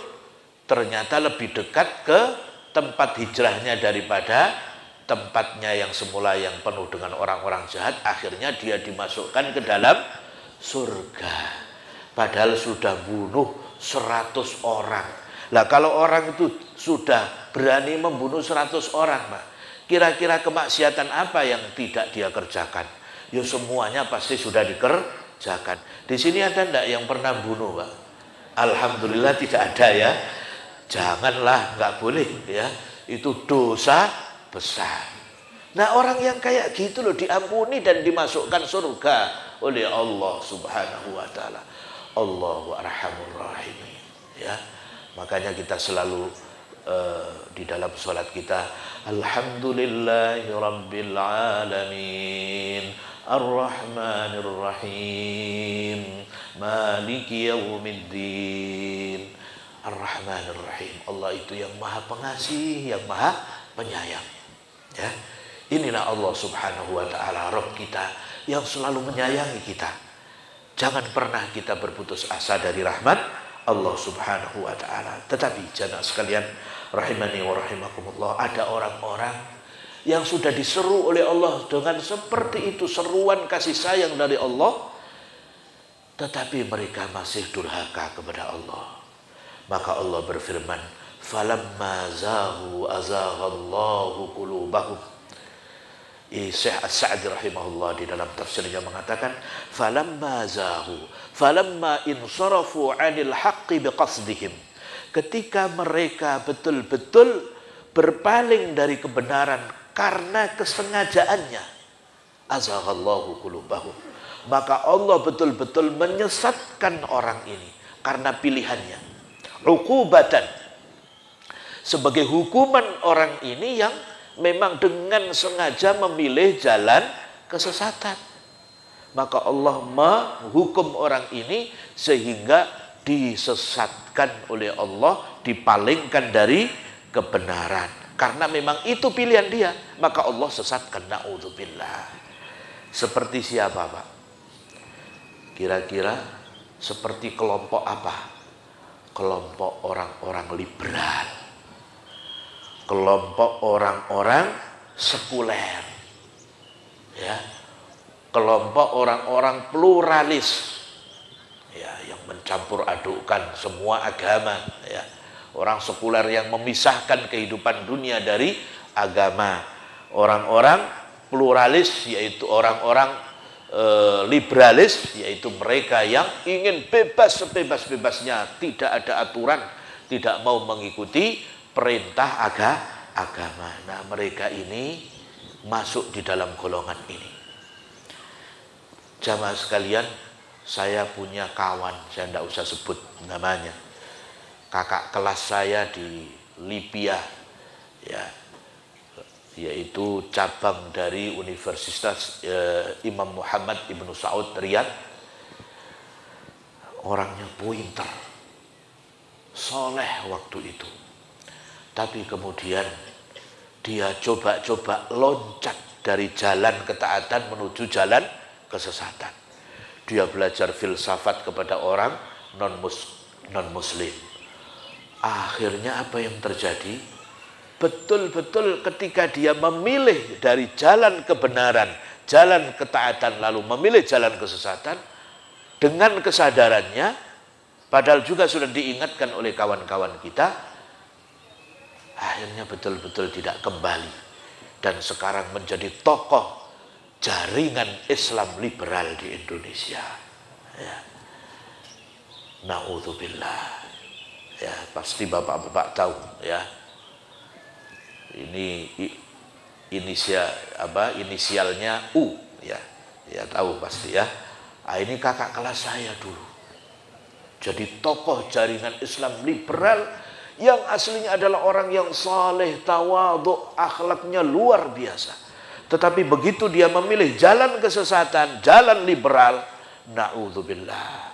ternyata lebih dekat ke tempat hijrahnya daripada tempatnya yang semula yang penuh dengan orang-orang jahat. Akhirnya dia dimasukkan ke dalam surga. Padahal sudah bunuh 100 orang. Lah kalau orang itu sudah berani membunuh 100 orang, Pak, kira-kira kemaksiatan apa yang tidak dia kerjakan? Ya semuanya pasti sudah dikerjakan. Di sini ada enggak yang pernah bunuh, Pak? Alhamdulillah tidak ada ya. Janganlah, nggak boleh ya. Itu dosa besar. Nah orang yang kayak gitu loh diampuni dan dimasukkan surga oleh Allah Subhanahu wa taala. Allahu arhamur rahimin. Ya. Makanya kita selalu di dalam sholat kita, alhamdulillahirabbil alamin, ar-rahmanir rahim, maliki yaumiddin, ar-rahmanir rahim. Allah itu yang maha pengasih, yang maha penyayang. Ya. Inilah Allah Subhanahu wa taala, Rabb kita yang selalu menyayangi kita. Jangan pernah kita berputus asa dari rahmat Allah Subhanahu wa taala. Tetapi jamaah sekalian rahimani wa rahimakumullah, ada orang-orang yang sudah diseru oleh Allah dengan seperti itu, seruan kasih sayang dari Allah, tetapi mereka masih durhaka kepada Allah. Maka Allah berfirman, falamma zaghu azaghallahu qulubahum. Syekh As-Sa'di rahimahullah di dalam tafsirnya mengatakan, falamma zaghu, falamma insarafu 'anil haqqi biqasdihim. Ketika mereka betul-betul berpaling dari kebenaran karena kesengajaannya, azaghallahu qulubahum, maka Allah betul-betul menyesatkan orang ini karena pilihannya. Uqubatan, sebagai hukuman orang ini yang memang dengan sengaja memilih jalan kesesatan. Maka Allah menghukum orang ini sehingga disesatkan oleh Allah, dipalingkan dari kebenaran. Karena memang itu pilihan dia, maka Allah sesatkan. Na'udzubillah. Seperti siapa, Pak? Kira-kira seperti kelompok apa? Kelompok orang-orang liberal, kelompok orang-orang sekuler, ya, kelompok orang-orang pluralis, ya, yang mencampur adukkan semua agama, ya, orang sekuler yang memisahkan kehidupan dunia dari agama, orang-orang pluralis yaitu orang-orang liberalis, yaitu mereka yang ingin bebas sebebas-bebasnya, tidak ada aturan, tidak mau mengikuti perintah agama. Nah, mereka ini masuk di dalam golongan ini. Jamaah sekalian, saya punya kawan, saya tidak usah sebut namanya, kakak kelas saya di Libya, ya, yaitu cabang dari Universitas Imam Muhammad Ibnu Saud Riyadh. Orangnya pintar, soleh waktu itu. Tapi kemudian dia coba-coba loncat dari jalan ketaatan menuju jalan kesesatan. Dia belajar filsafat kepada orang non-muslim. Akhirnya apa yang terjadi? Betul-betul ketika dia memilih dari jalan kebenaran, jalan ketaatan, lalu memilih jalan kesesatan, dengan kesadarannya, padahal juga sudah diingatkan oleh kawan-kawan kita, akhirnya betul-betul tidak kembali. Dan sekarang menjadi tokoh jaringan Islam liberal di Indonesia. Ya. Na'udzubillah. Ya, pasti bapak-bapak tahu ya. Ini inisialnya U ya. Ya tahu pasti ya. Ah, ini kakak kelas saya dulu. Jadi tokoh jaringan Islam liberal yang aslinya adalah orang yang saleh, tawadhu, akhlaknya luar biasa. Tetapi begitu dia memilih jalan kesesatan, jalan liberal, na'udzubillah.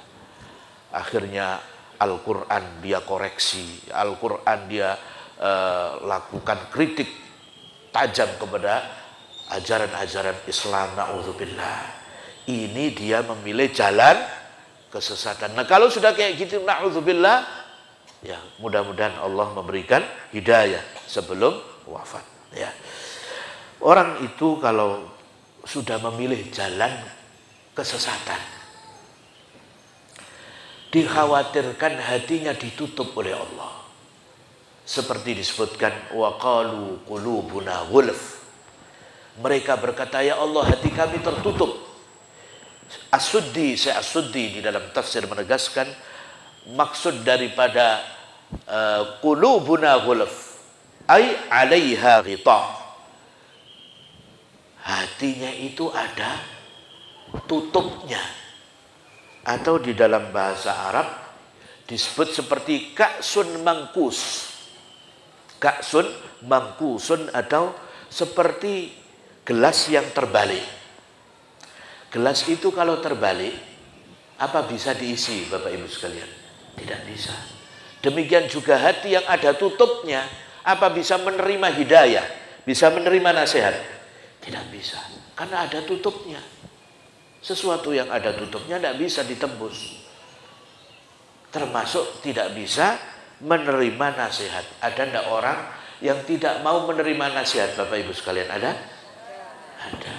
Akhirnya Al-Quran dia koreksi, Al-Quran dia lakukan kritik tajam kepada ajaran-ajaran Islam, na'udzubillah. Ini dia memilih jalan kesesatan. Nah kalau sudah kayak gitu, na'udzubillah, ya mudah-mudahan Allah memberikan hidayah sebelum wafat. Ya. Orang itu kalau sudah memilih jalan kesesatan, dikhawatirkan hatinya ditutup oleh Allah. Seperti disebutkan, wa qalu qulubuna ghulf. Mereka berkata, ya Allah, hati kami tertutup. As-Suddi, Syekh As-Suddi di dalam tafsir menegaskan maksud daripada qulubuna ghulf ay 'alaiha ghita. Hatinya itu ada tutupnya. Atau di dalam bahasa Arab disebut seperti ka'sun mangkus. Ka'sun mangkusun atau seperti gelas yang terbalik. Gelas itu kalau terbalik, apa bisa diisi Bapak Ibu sekalian? Tidak bisa. Demikian juga hati yang ada tutupnya, apa bisa menerima hidayah? Bisa menerima nasihat? Tidak bisa. Karena ada tutupnya. Sesuatu yang ada tutupnya tidak bisa ditembus. Termasuk tidak bisa menerima nasihat. Ada tidak orang yang tidak mau menerima nasihat Bapak Ibu sekalian? Ada? Ada.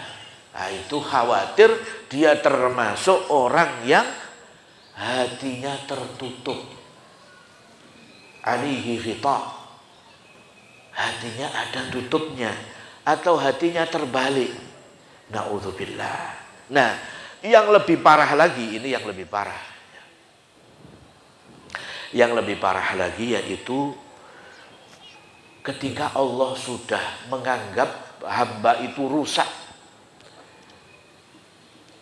Nah, itu khawatir dia termasuk orang yang hatinya tertutup. Alihi ghita. Hatinya ada tutupnya. Atau hatinya terbalik. Na'udzubillah. Nah, yang lebih parah lagi, ini yang lebih parah. Yang lebih parah lagi yaitu ketika Allah sudah menganggap hamba itu rusak.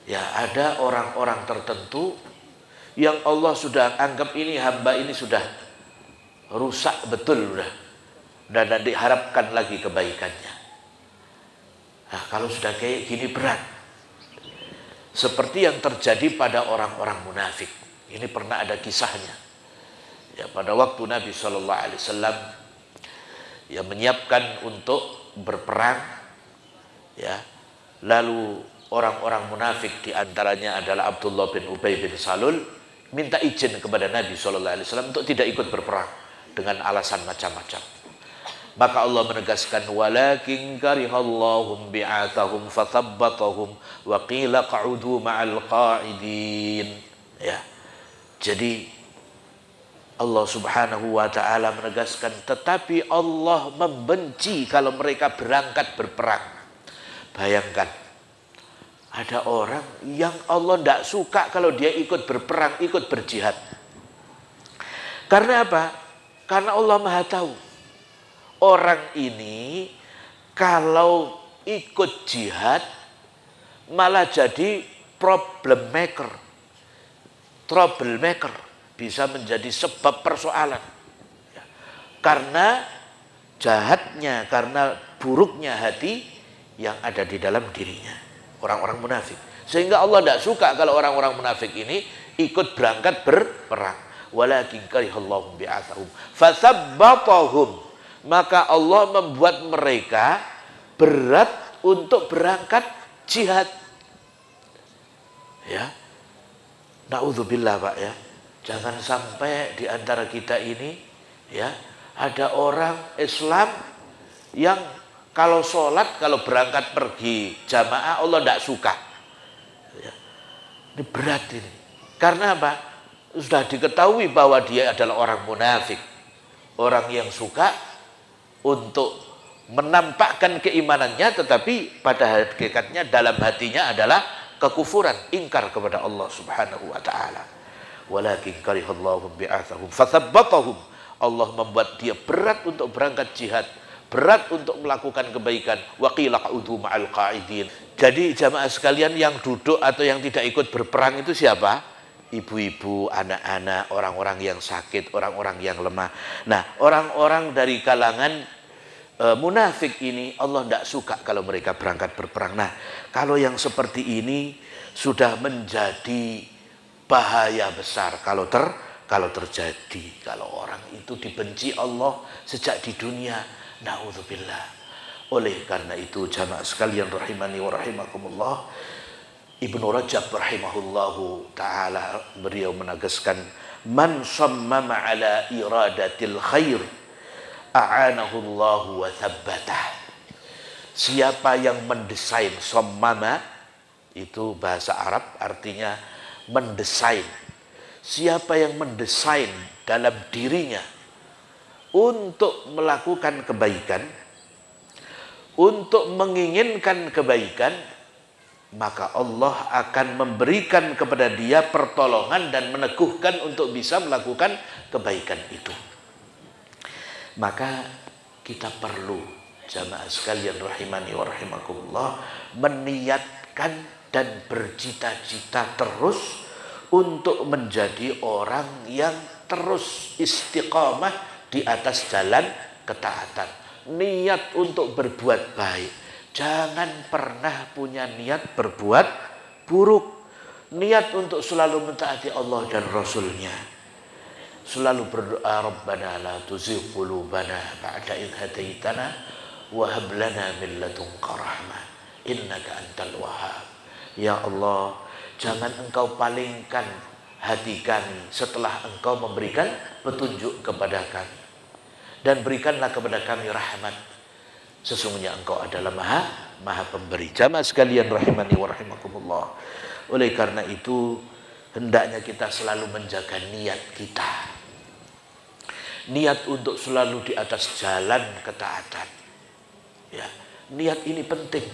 Ya, ada orang-orang tertentu yang Allah sudah anggap ini hamba ini sudah rusak betul udah. Dan diharapkan lagi kebaikannya. Nah, kalau sudah kayak gini berat. Seperti yang terjadi pada orang-orang munafik. Ini pernah ada kisahnya. Ya, pada waktu Nabi SAW ya menyiapkan untuk berperang, ya, lalu orang-orang munafik diantaranya adalah Abdullah bin Ubay bin Salul minta izin kepada Nabi SAW untuk tidak ikut berperang dengan alasan macam-macam. Maka Allah menegaskan walakin karihallahum bi'athahum fathabbatahum wa qila qa'udu ma'al qa'idin. Ya. Jadi Allah Subhanahu wa taala menegaskan tetapi Allah membenci kalau mereka berangkat berperang. Bayangkan ada orang yang Allah tidak suka kalau dia ikut berperang, ikut berjihad. Karena apa? Karena Allah Maha tahu. Orang ini kalau ikut jihad malah jadi troublemaker, bisa menjadi sebab persoalan. Ya. Karena jahatnya, karena buruknya hati yang ada di dalam dirinya. Orang-orang munafik. Sehingga Allah tidak suka kalau orang-orang munafik ini ikut berangkat berperang. walakin karihallahum bi'atsahum fathabbatahum, maka Allah membuat mereka berat untuk berangkat jihad. Ya, naudzubillah Pak ya, jangan sampai di antara kita ini ya ada orang Islam yang kalau sholat, kalau berangkat pergi jamaah Allah tidak suka. Ya. Ini berat ini. Karena apa? Sudah diketahui bahwa dia adalah orang munafik. Orang yang suka untuk menampakkan keimanannya, tetapi pada hakikatnya dalam hatinya adalah kekufuran, ingkar kepada Allah Subhanahu wa taala. Walakin karihallahum bi'atsahum fathabbatahum. Allah membuat dia berat untuk berangkat jihad, berat untuk melakukan kebaikan. Wa qila qa'udu ma'al qa'idin. Jadi jamaah sekalian, yang duduk atau yang tidak ikut berperang itu siapa? Ibu-ibu, anak-anak, orang-orang yang sakit, orang-orang yang lemah. Nah, orang-orang dari kalangan munafik ini Allah tidak suka kalau mereka berangkat berperang. Nah, kalau yang seperti ini sudah menjadi bahaya besar kalau terjadi, kalau orang itu dibenci Allah sejak di dunia. Naudzubillah. Oleh karena itu jamaah sekalian rahimani wa rahimakumullah, Ibnu Rajab rahimahullahu taala beliau menegaskan, man sammama ala iradatil khair a'anahu Allah wa thabbatah. Siapa yang mendesain, sammama itu bahasa Arab artinya mendesain. Siapa yang mendesain dalam dirinya untuk melakukan kebaikan, untuk menginginkan kebaikan, maka Allah akan memberikan kepada dia pertolongan dan meneguhkan untuk bisa melakukan kebaikan itu. Maka kita perlu jamaah sekalian rahimani wa rahimakumullah meniatkan dan bercita-cita terus untuk menjadi orang yang terus istiqamah di atas jalan ketaatan. Niat untuk berbuat baik. Jangan pernah punya niat berbuat buruk. Niat untuk selalu mentaati Allah dan Rasulnya. Selalu berdoa, Rabbana la tuzigh qulubana ba'da idh hadaitana wa hab lana min ladunka rahmah innaka antal wahhab. Ya Allah, jangan engkau palingkan hati kami setelah engkau memberikan petunjuk kepada kami, dan berikanlah kepada kami rahmat, sesungguhnya engkau adalah maha pemberi. Jamaah sekalian rahimani wa rahimakumullah. Oleh karena itu hendaknya kita selalu menjaga niat kita, niat untuk selalu di atas jalan ketaatan. Ya, niat ini penting.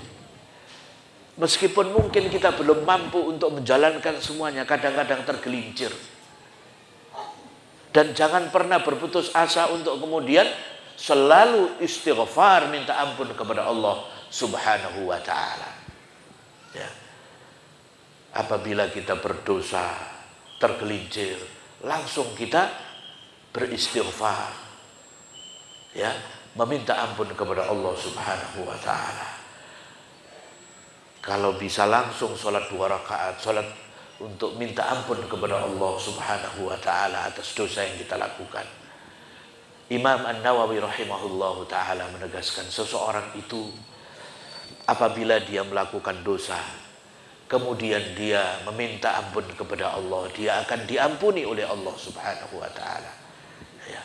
Meskipun mungkin kita belum mampu untuk menjalankan semuanya, kadang-kadang tergelincir. Dan jangan pernah berputus asa untuk kemudian selalu istighfar, minta ampun kepada Allah Subhanahu wa ta'ala. Ya. Apabila kita berdosa, tergelincir, langsung kita beristighfar. Ya, meminta ampun kepada Allah Subhanahu wa ta'ala. Kalau bisa langsung sholat 2 rakaat, sholat untuk minta ampun kepada Allah Subhanahu wa ta'ala atas dosa yang kita lakukan. Imam An-Nawawi rahimahullahu ta'ala menegaskan, seseorang itu apabila dia melakukan dosa, kemudian dia meminta ampun kepada Allah, dia akan diampuni oleh Allah Subhanahu wa ta'ala. Ya.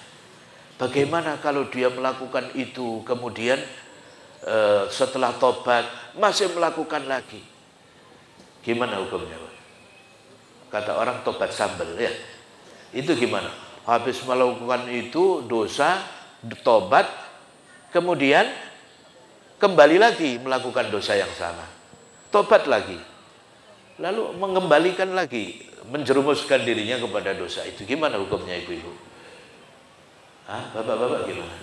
Bagaimana kalau dia melakukan itu kemudian setelah tobat masih melakukan lagi? Gimana hukumnya? Kata orang tobat sambal ya. Itu gimana? Habis melakukan itu dosa, tobat, kemudian kembali lagi melakukan dosa yang sama, tobat lagi, lalu mengembalikan lagi, menjerumuskan dirinya kepada dosa itu. Gimana hukumnya ibu-ibu? Bapak-bapak gimana?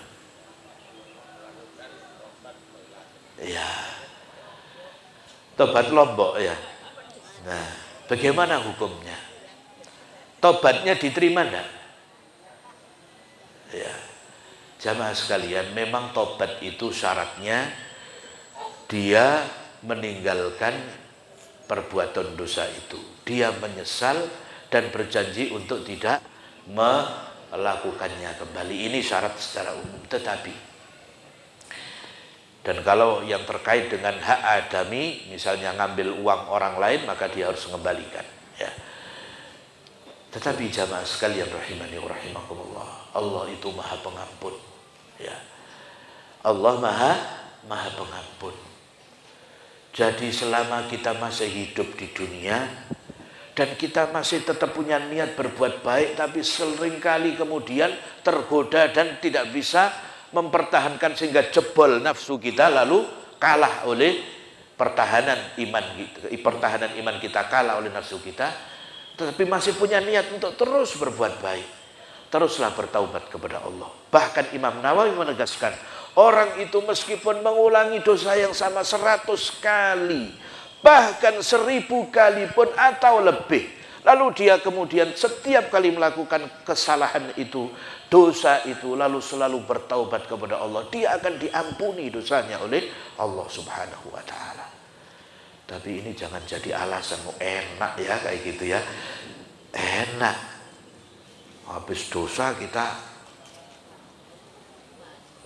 Ya, tobat lombok ya. Nah, bagaimana hukumnya? Tobatnya diterima enggak? Ya, jamaah sekalian, memang tobat itu syaratnya dia meninggalkan perbuatan dosa itu. Dia menyesal dan berjanji untuk tidak melakukannya kembali. Ini syarat secara umum. Tetapi, dan kalau yang terkait dengan hak adami, misalnya ngambil uang orang lain, maka dia harus mengembalikan. Ya. Tetapi jamaah sekalian rahimani wa rahimakumullah, Allah itu maha pengampun. Ya. Allah maha pengampun. Jadi selama kita masih hidup di dunia dan kita masih tetap punya niat berbuat baik, tapi seringkali kemudian tergoda dan tidak bisa mempertahankan sehingga jebol nafsu kita, lalu kalah oleh pertahanan iman kita kalah oleh nafsu kita, tetapi masih punya niat untuk terus berbuat baik, teruslah bertaubat kepada Allah. Bahkan Imam Nawawi menegaskan, orang itu meskipun mengulangi dosa yang sama 100 kali, bahkan 1000 kali pun atau lebih, lalu dia kemudian setiap kali melakukan kesalahan itu, dosa itu, lalu selalu bertaubat kepada Allah, dia akan diampuni dosanya oleh Allah Subhanahu wa ta'ala. Tapi ini jangan jadi alasan, enak ya kayak gitu ya, enak habis dosa kita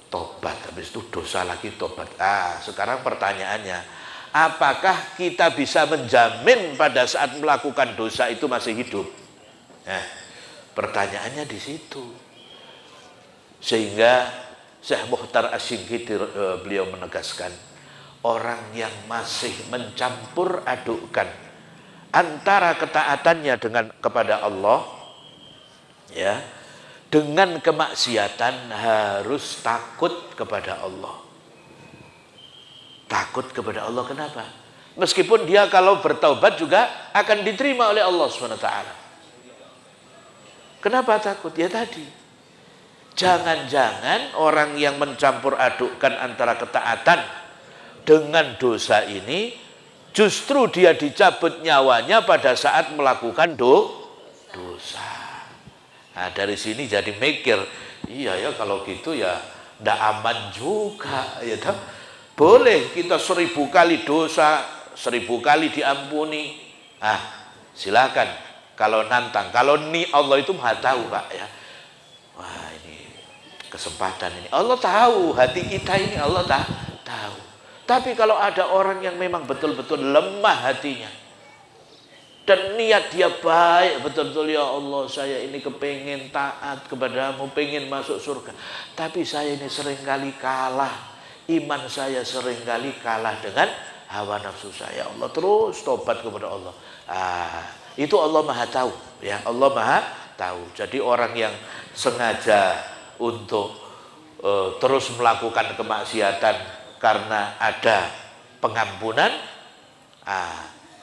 tobat, habis itu dosa lagi tobat. Sekarang pertanyaannya, apakah kita bisa menjamin pada saat melakukan dosa itu masih hidup? Pertanyaannya di situ. Sehingga Syekh Mukhtar Asy-Shinqiti beliau menegaskan, orang yang masih mencampur adukkan antara ketaatannya kepada Allah, ya, dengan kemaksiatan, harus takut kepada Allah. Takut kepada Allah, kenapa? Meskipun dia kalau bertaubat juga akan diterima oleh Allah SWT. Kenapa takut? Ya tadi, jangan-jangan orang yang mencampur adukkan antara ketaatan dengan dosa ini, justru dia dicabut nyawanya pada saat melakukan dosa. Nah, dari sini jadi mikir, iya ya kalau gitu ya ndak aman juga, ya toh. Boleh kita 1000 kali dosa, 1000 kali diampuni. Silakan kalau nantang. Kalau Allah itu maha tahu, Pak, ya. Wah, ini kesempatan ini. Allah tahu hati kita ini, Allah tahu. Tapi kalau ada orang yang memang betul-betul lemah hatinya dan niat dia baik betul-betul, ya Allah saya ini kepengen taat kepadamu, pengen masuk surga, tapi saya ini seringkali kalah, iman saya seringkali kalah dengan hawa nafsu saya, Allah, terus tobat kepada Allah. Itu Allah maha tahu, ya, Allah maha tahu. Jadi orang yang sengaja untuk terus melakukan kemaksiatan karena ada pengampunan,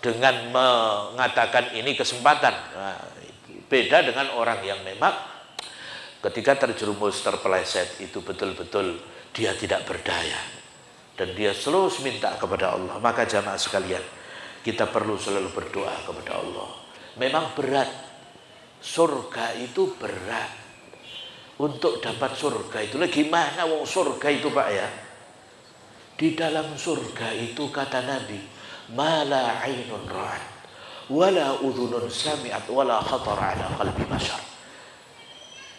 dengan mengatakan ini kesempatan, beda dengan orang yang memang ketika terjerumus, terpeleset, itu betul-betul dia tidak berdaya dan dia selalu minta kepada Allah. Maka jamaah sekalian, kita perlu selalu berdoa kepada Allah. Memang berat, surga itu berat. Untuk dapat surga itu gimana wong surga itu, Pak, ya? Di dalam surga itu kata Nabi, mala ainun ra'at wala udhunun sami'at wala khatara ala qalbi bashar.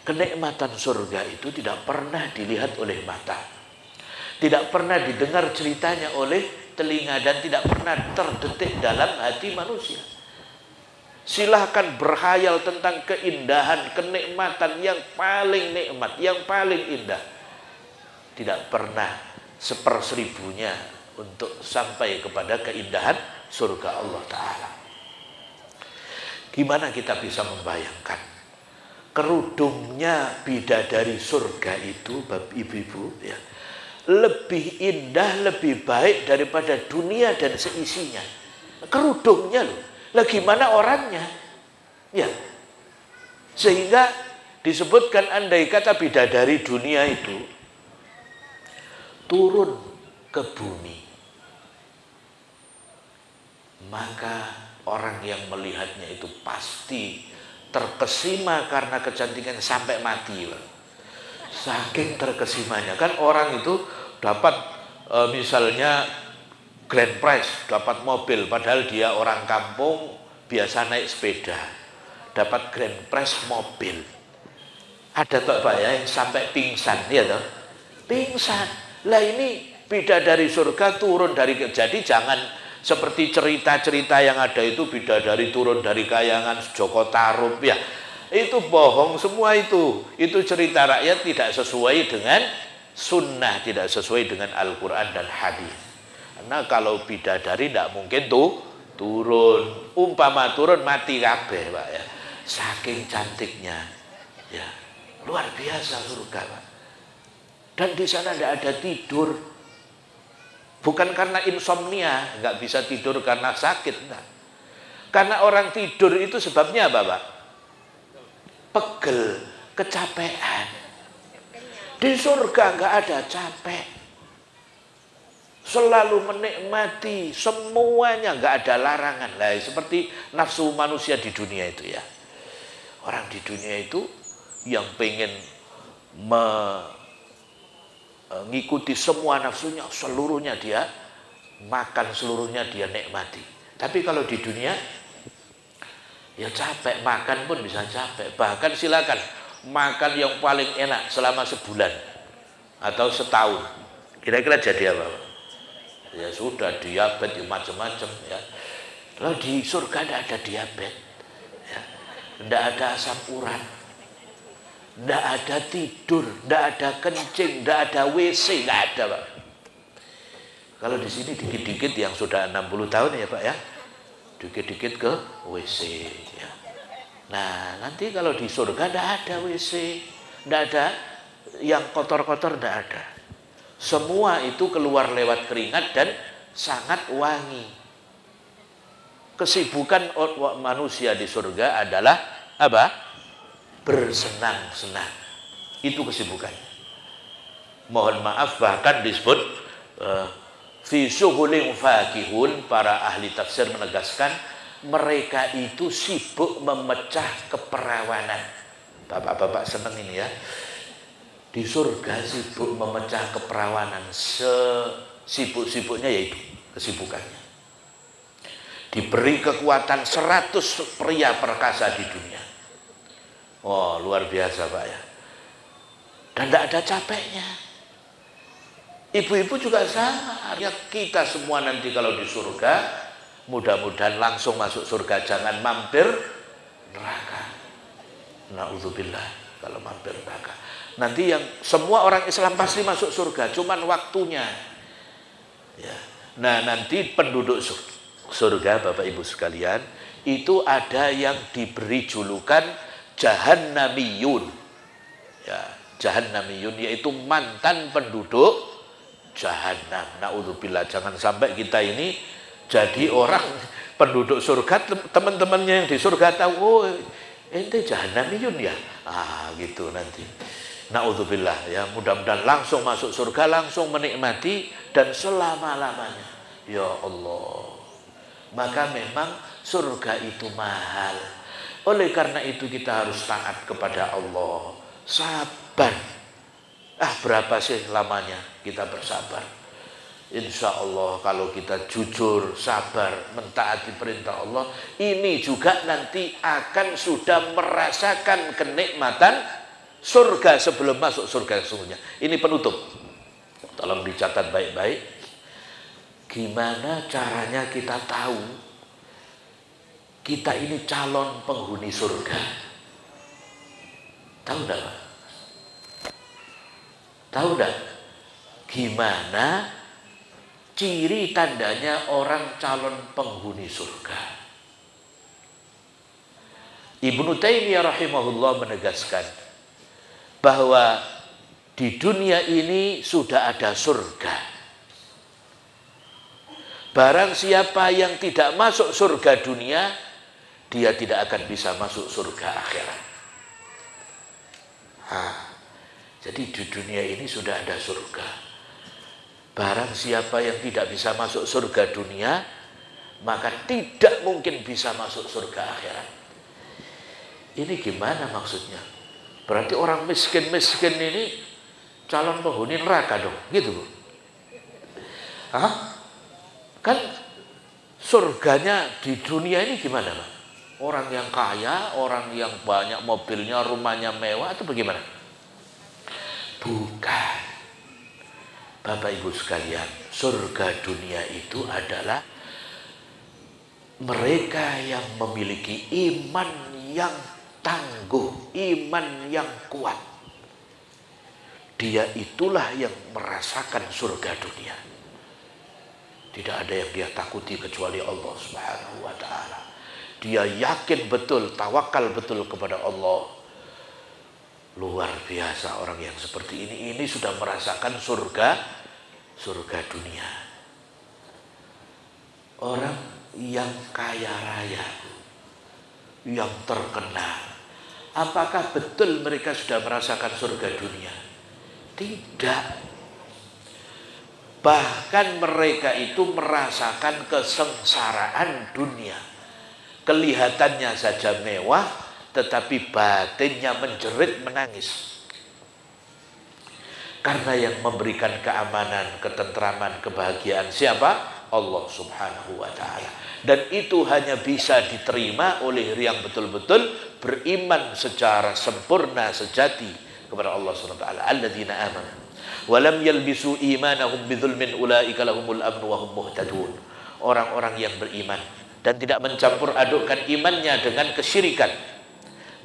Kenikmatan surga itu tidak pernah dilihat oleh mata, tidak pernah didengar ceritanya oleh telinga, dan tidak pernah terdetik dalam hati manusia. Silahkan berkhayal tentang keindahan, kenikmatan yang paling nikmat, yang paling indah, tidak pernah 1/1000-nya untuk sampai kepada keindahan surga Allah Ta'ala. Gimana kita bisa membayangkan kerudungnya bidadari surga itu, ibu-ibu, ya, lebih indah, lebih baik daripada dunia dan seisinya. Kerudungnya loh, lah gimana orangnya, ya. Sehingga disebutkan andai kata bidadari dunia itu turun ke bumi, maka orang yang melihatnya itu pasti terkesima karena kecantikan sampai mati. Saking terkesimanya, kan orang itu dapat misalnya grand prize, dapat mobil, padahal dia orang kampung biasa naik sepeda, dapat grand prize mobil. Ada Pak ya yang sampai pingsan, ya toh? Pingsan. Lah ini bidadari surga turun dari, jadi jangan seperti cerita-cerita yang ada itu bidadari turun dari kayangan Joko Tarub ya. Itu bohong semua itu. Itu cerita rakyat, tidak sesuai dengan sunnah, tidak sesuai dengan Al-Quran dan hadis. Karena kalau bidadari tidak mungkin tuh turun. Umpama turun mati kabeh Pak ya. Saking cantiknya. Ya, luar biasa surga Pak. Dan di sana tidak ada tidur. Bukan karena insomnia, nggak bisa tidur karena sakit, enggak. Karena orang tidur itu sebabnya apa, Pak? Pegel, kecapean. Di surga nggak ada capek. Selalu menikmati semuanya, nggak ada larangan. Lah, seperti nafsu manusia di dunia itu ya. Orang di dunia itu yang pengen mengikuti semua nafsunya, seluruhnya dia makan, seluruhnya dia nikmati. Tapi kalau di dunia ya capek, makan pun bisa capek. Bahkan silakan makan yang paling enak selama sebulan atau setahun, kira-kira jadi apa? Ya sudah, diabetes macam-macam ya. Kalau di surga tidak ada diabetes ya. Tidak ada asam urat, tidak ada tidur, tidak ada kencing, tidak ada WC, tidak ada Pak. Kalau di sini dikit-dikit yang sudah 60 tahun ya Pak ya, dikit-dikit ke WC ya. Nah nanti kalau di surga tidak ada WC, tidak ada yang kotor-kotor, tidak ada. Semua itu keluar lewat keringat dan sangat wangi. Kesibukan manusia di surga adalah apa? Bersenang-senang. Itu kesibukan. Mohon maaf bahkan disebut fi syughulin fakihun. Para ahli tafsir menegaskan mereka itu sibuk memecah keperawanan. Bapak-bapak senang ini ya. Di surga sibuk memecah keperawanan, sesibuk-sibuknya yaitu kesibukannya. Diberi kekuatan 100 pria perkasa di dunia. Oh luar biasa Pak ya. Dan tidak ada capeknya. Ibu-ibu juga sama. Kita semua nanti kalau di surga, mudah-mudahan langsung masuk surga, jangan mampir neraka. Na'udzubillah kalau mampir neraka. Nanti yang semua orang Islam pasti masuk surga, cuman waktunya. Ya. Nah nanti penduduk surga Bapak Ibu sekalian, itu ada yang diberi julukan Jahannamiyun. Ya, Jahannamiyun yaitu mantan penduduk Jahannam. Na'udzubillah, jangan sampai kita ini jadi orang penduduk surga, teman-temannya yang di surga tahu, oh ente Jahannamiyun ya. Ah gitu nanti. Na'udzubillah ya, mudah-mudahan langsung masuk surga, langsung menikmati dan selama-lamanya. Ya Allah. Maka memang surga itu mahal. Oleh karena itu kita harus taat kepada Allah. Sabar. Berapa sih lamanya kita bersabar? Insya Allah kalau kita jujur, sabar, mentaati perintah Allah, ini juga nanti akan sudah merasakan kenikmatan surga sebelum masuk surga sesungguhnya. Ini penutup. Tolong dicatat baik-baik. Gimana caranya kita tahu kita ini calon penghuni surga? Tahu enggak? Tahu enggak? Gimana ciri tandanya orang calon penghuni surga? Ibnu Taimiyah rahimahullah menegaskan bahwa di dunia ini sudah ada surga. Barang siapa yang tidak masuk surga dunia, dia tidak akan bisa masuk surga akhirat. Jadi di dunia ini sudah ada surga. Barang siapa yang tidak bisa masuk surga dunia, maka tidak mungkin bisa masuk surga akhirat. Ini gimana maksudnya? Berarti orang miskin-miskin ini calon penghuni neraka dong, gitu Bu. Kan surganya di dunia ini gimana Pak? Orang yang kaya, orang yang banyak mobilnya, rumahnya mewah, atau bagaimana? Bukan. Bapak Ibu sekalian, surga dunia itu adalah mereka yang memiliki iman yang tangguh, iman yang kuat. Dia itulah yang merasakan surga dunia. Tidak ada yang dia takuti kecuali Allah Subhanahu wa ta'ala. Dia yakin betul, tawakal betul kepada Allah. Luar biasa orang yang seperti ini. Ini sudah merasakan surga dunia. Orang yang kaya raya, yang terkenal, apakah betul mereka sudah merasakan surga dunia? Tidak. Bahkan mereka itu merasakan kesengsaraan dunia. Kelihatannya saja mewah, tetapi batinnya menjerit menangis. Karena yang memberikan keamanan, ketentraman, kebahagiaan siapa? Allah Subhanahu wa ta'ala. Dan itu hanya bisa diterima oleh yang betul-betul beriman secara sempurna, sejati kepada Allah Subhanahu wa ta'ala. Alladzina amanu wa lam yalbisu imanahum bidzulmin ulaika lahumul amnu wa hum muhtadun. Orang-orang yang beriman dan tidak mencampur adukkan imannya dengan kesyirikan,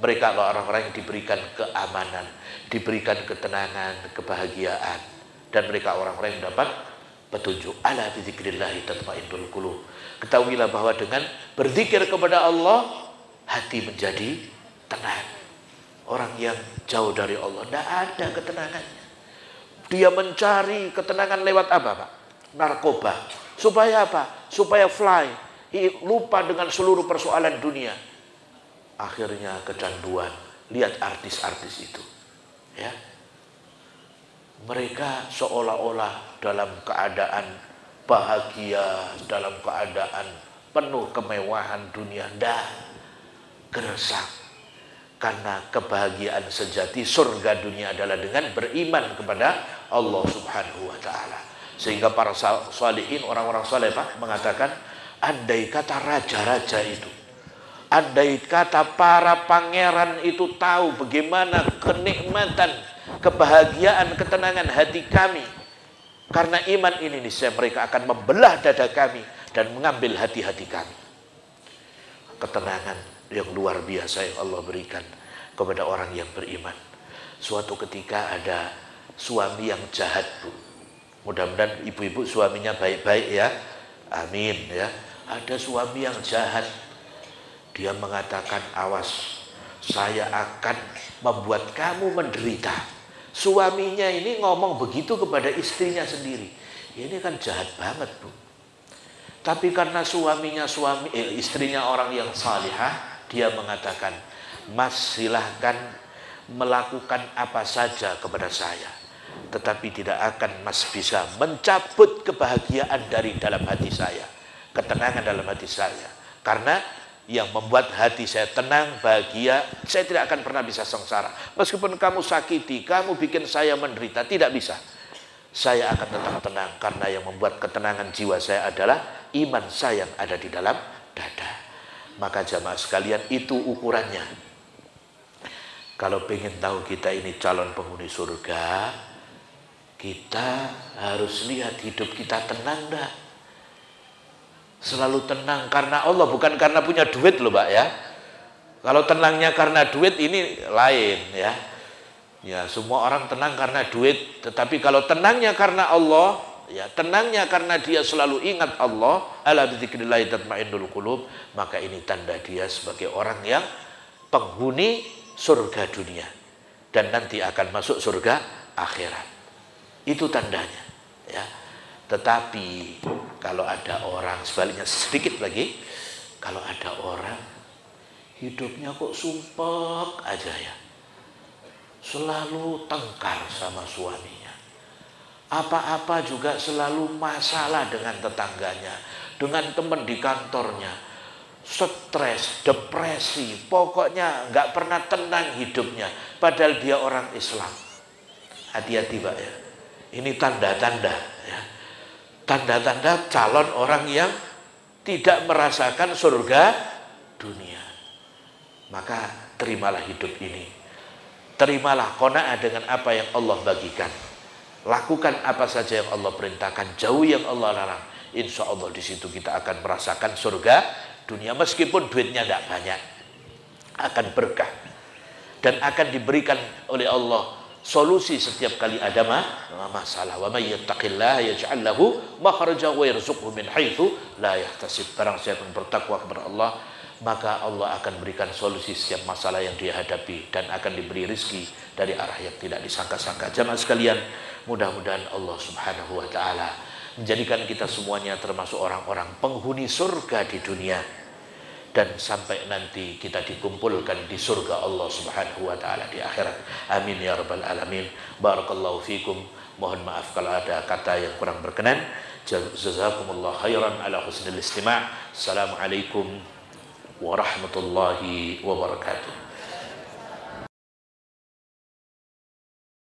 mereka adalah orang-orang yang diberikan keamanan, diberikan ketenangan, kebahagiaan, dan mereka orang-orang yang dapat petunjuk. Ala bidzikrillahi tatmainnul qulub. Ketahuilah bahwa dengan berzikir kepada Allah, hati menjadi tenang. Orang yang jauh dari Allah tidak ada ketenangannya. Dia mencari ketenangan lewat apa, Pak? Narkoba. Supaya apa? Supaya fly. Lupa dengan seluruh persoalan dunia. Akhirnya kecanduan. Lihat artis-artis itu, ya. Mereka seolah-olah dalam keadaan bahagia, dalam keadaan penuh kemewahan dunia. Gersang. Karena kebahagiaan sejati surga dunia adalah dengan beriman kepada Allah Subhanahu wa ta'ala. Sehingga para salihin, orang-orang saleh, Pak, mengatakan, andai kata raja-raja itu, andai kata para pangeran itu tahu bagaimana kenikmatan, kebahagiaan, ketenangan hati kami karena iman ini, niscaya mereka akan membelah dada kami dan mengambil hati-hati kami. Ketenangan yang luar biasa yang Allah berikan kepada orang yang beriman. Suatu ketika ada suami yang jahat, Bu. Mudah-mudahan ibu-ibu suaminya baik-baik ya. Amin ya. Ada suami yang jahat. Dia mengatakan, awas, saya akan membuat kamu menderita. Suaminya ini ngomong begitu kepada istrinya sendiri. Ini kan jahat banget, Bu. Tapi karena istrinya orang yang salihah, dia mengatakan, Mas, silahkan melakukan apa saja kepada saya, tetapi tidak akan Mas bisa mencabut kebahagiaan dari dalam hati saya, ketenangan dalam hati saya. Karena yang membuat hati saya tenang, bahagia, saya tidak akan pernah bisa sengsara. Meskipun kamu sakiti, kamu bikin saya menderita, tidak bisa. Saya akan tetap tenang, karena yang membuat ketenangan jiwa saya adalah iman saya yang ada di dalam dada. Maka jamaah sekalian, itu ukurannya. Kalau pengen tahu kita ini calon penghuni surga, kita harus lihat hidup kita tenang enggak? Selalu tenang karena Allah, bukan karena punya duit loh, Pak ya. Kalau tenangnya karena duit ini lain ya. Ya, semua orang tenang karena duit, tetapi kalau tenangnya karena Allah, ya, tenangnya karena dia selalu ingat Allah, ala bidzikrillah tatmainnul qulub, maka ini tanda dia sebagai orang yang penghuni surga dunia dan nanti akan masuk surga akhirat. Itu tandanya ya. Tetapi kalau ada orang sebaliknya, sedikit lagi, kalau ada orang hidupnya kok sumpek aja ya, selalu tengkar sama suaminya, apa-apa juga selalu masalah dengan tetangganya, dengan teman di kantornya, stres, depresi, pokoknya nggak pernah tenang hidupnya, padahal dia orang Islam. Hati-hati, Pak ya. Ini tanda-tanda ya. Tanda-tanda calon orang yang tidak merasakan surga dunia. maka terimalah hidup ini. Terimalah qanaah dengan apa yang Allah bagikan. Lakukan apa saja yang Allah perintahkan, jauhi yang Allah larang. Insya Allah di situ kita akan merasakan surga dunia, meskipun duitnya tidak banyak, akan berkah dan akan diberikan oleh Allah solusi setiap kali ada masalah. Wa may yattaqillaha yaj'al lahu makhraja wa yarzuqhu min haitsu la yahtasib. Barang siapa yang bertakwa kepada Allah, maka Allah akan berikan solusi setiap masalah yang dia hadapi dan akan diberi rezeki dari arah yang tidak disangka-sangka. Jamaah sekalian, mudah-mudahan Allah Subhanahu wa taala menjadikan kita semuanya termasuk orang-orang penghuni surga di dunia, dan sampai nanti kita dikumpulkan di surga Allah Subhanahu wa taala di akhirat. Amin ya rabbal alamin. Barakallahu fikum. Mohon maaf kalau ada kata yang kurang berkenan. Jazakumullah khairan ala husnil istima'. Assalamualaikum warahmatullahi wabarakatuh.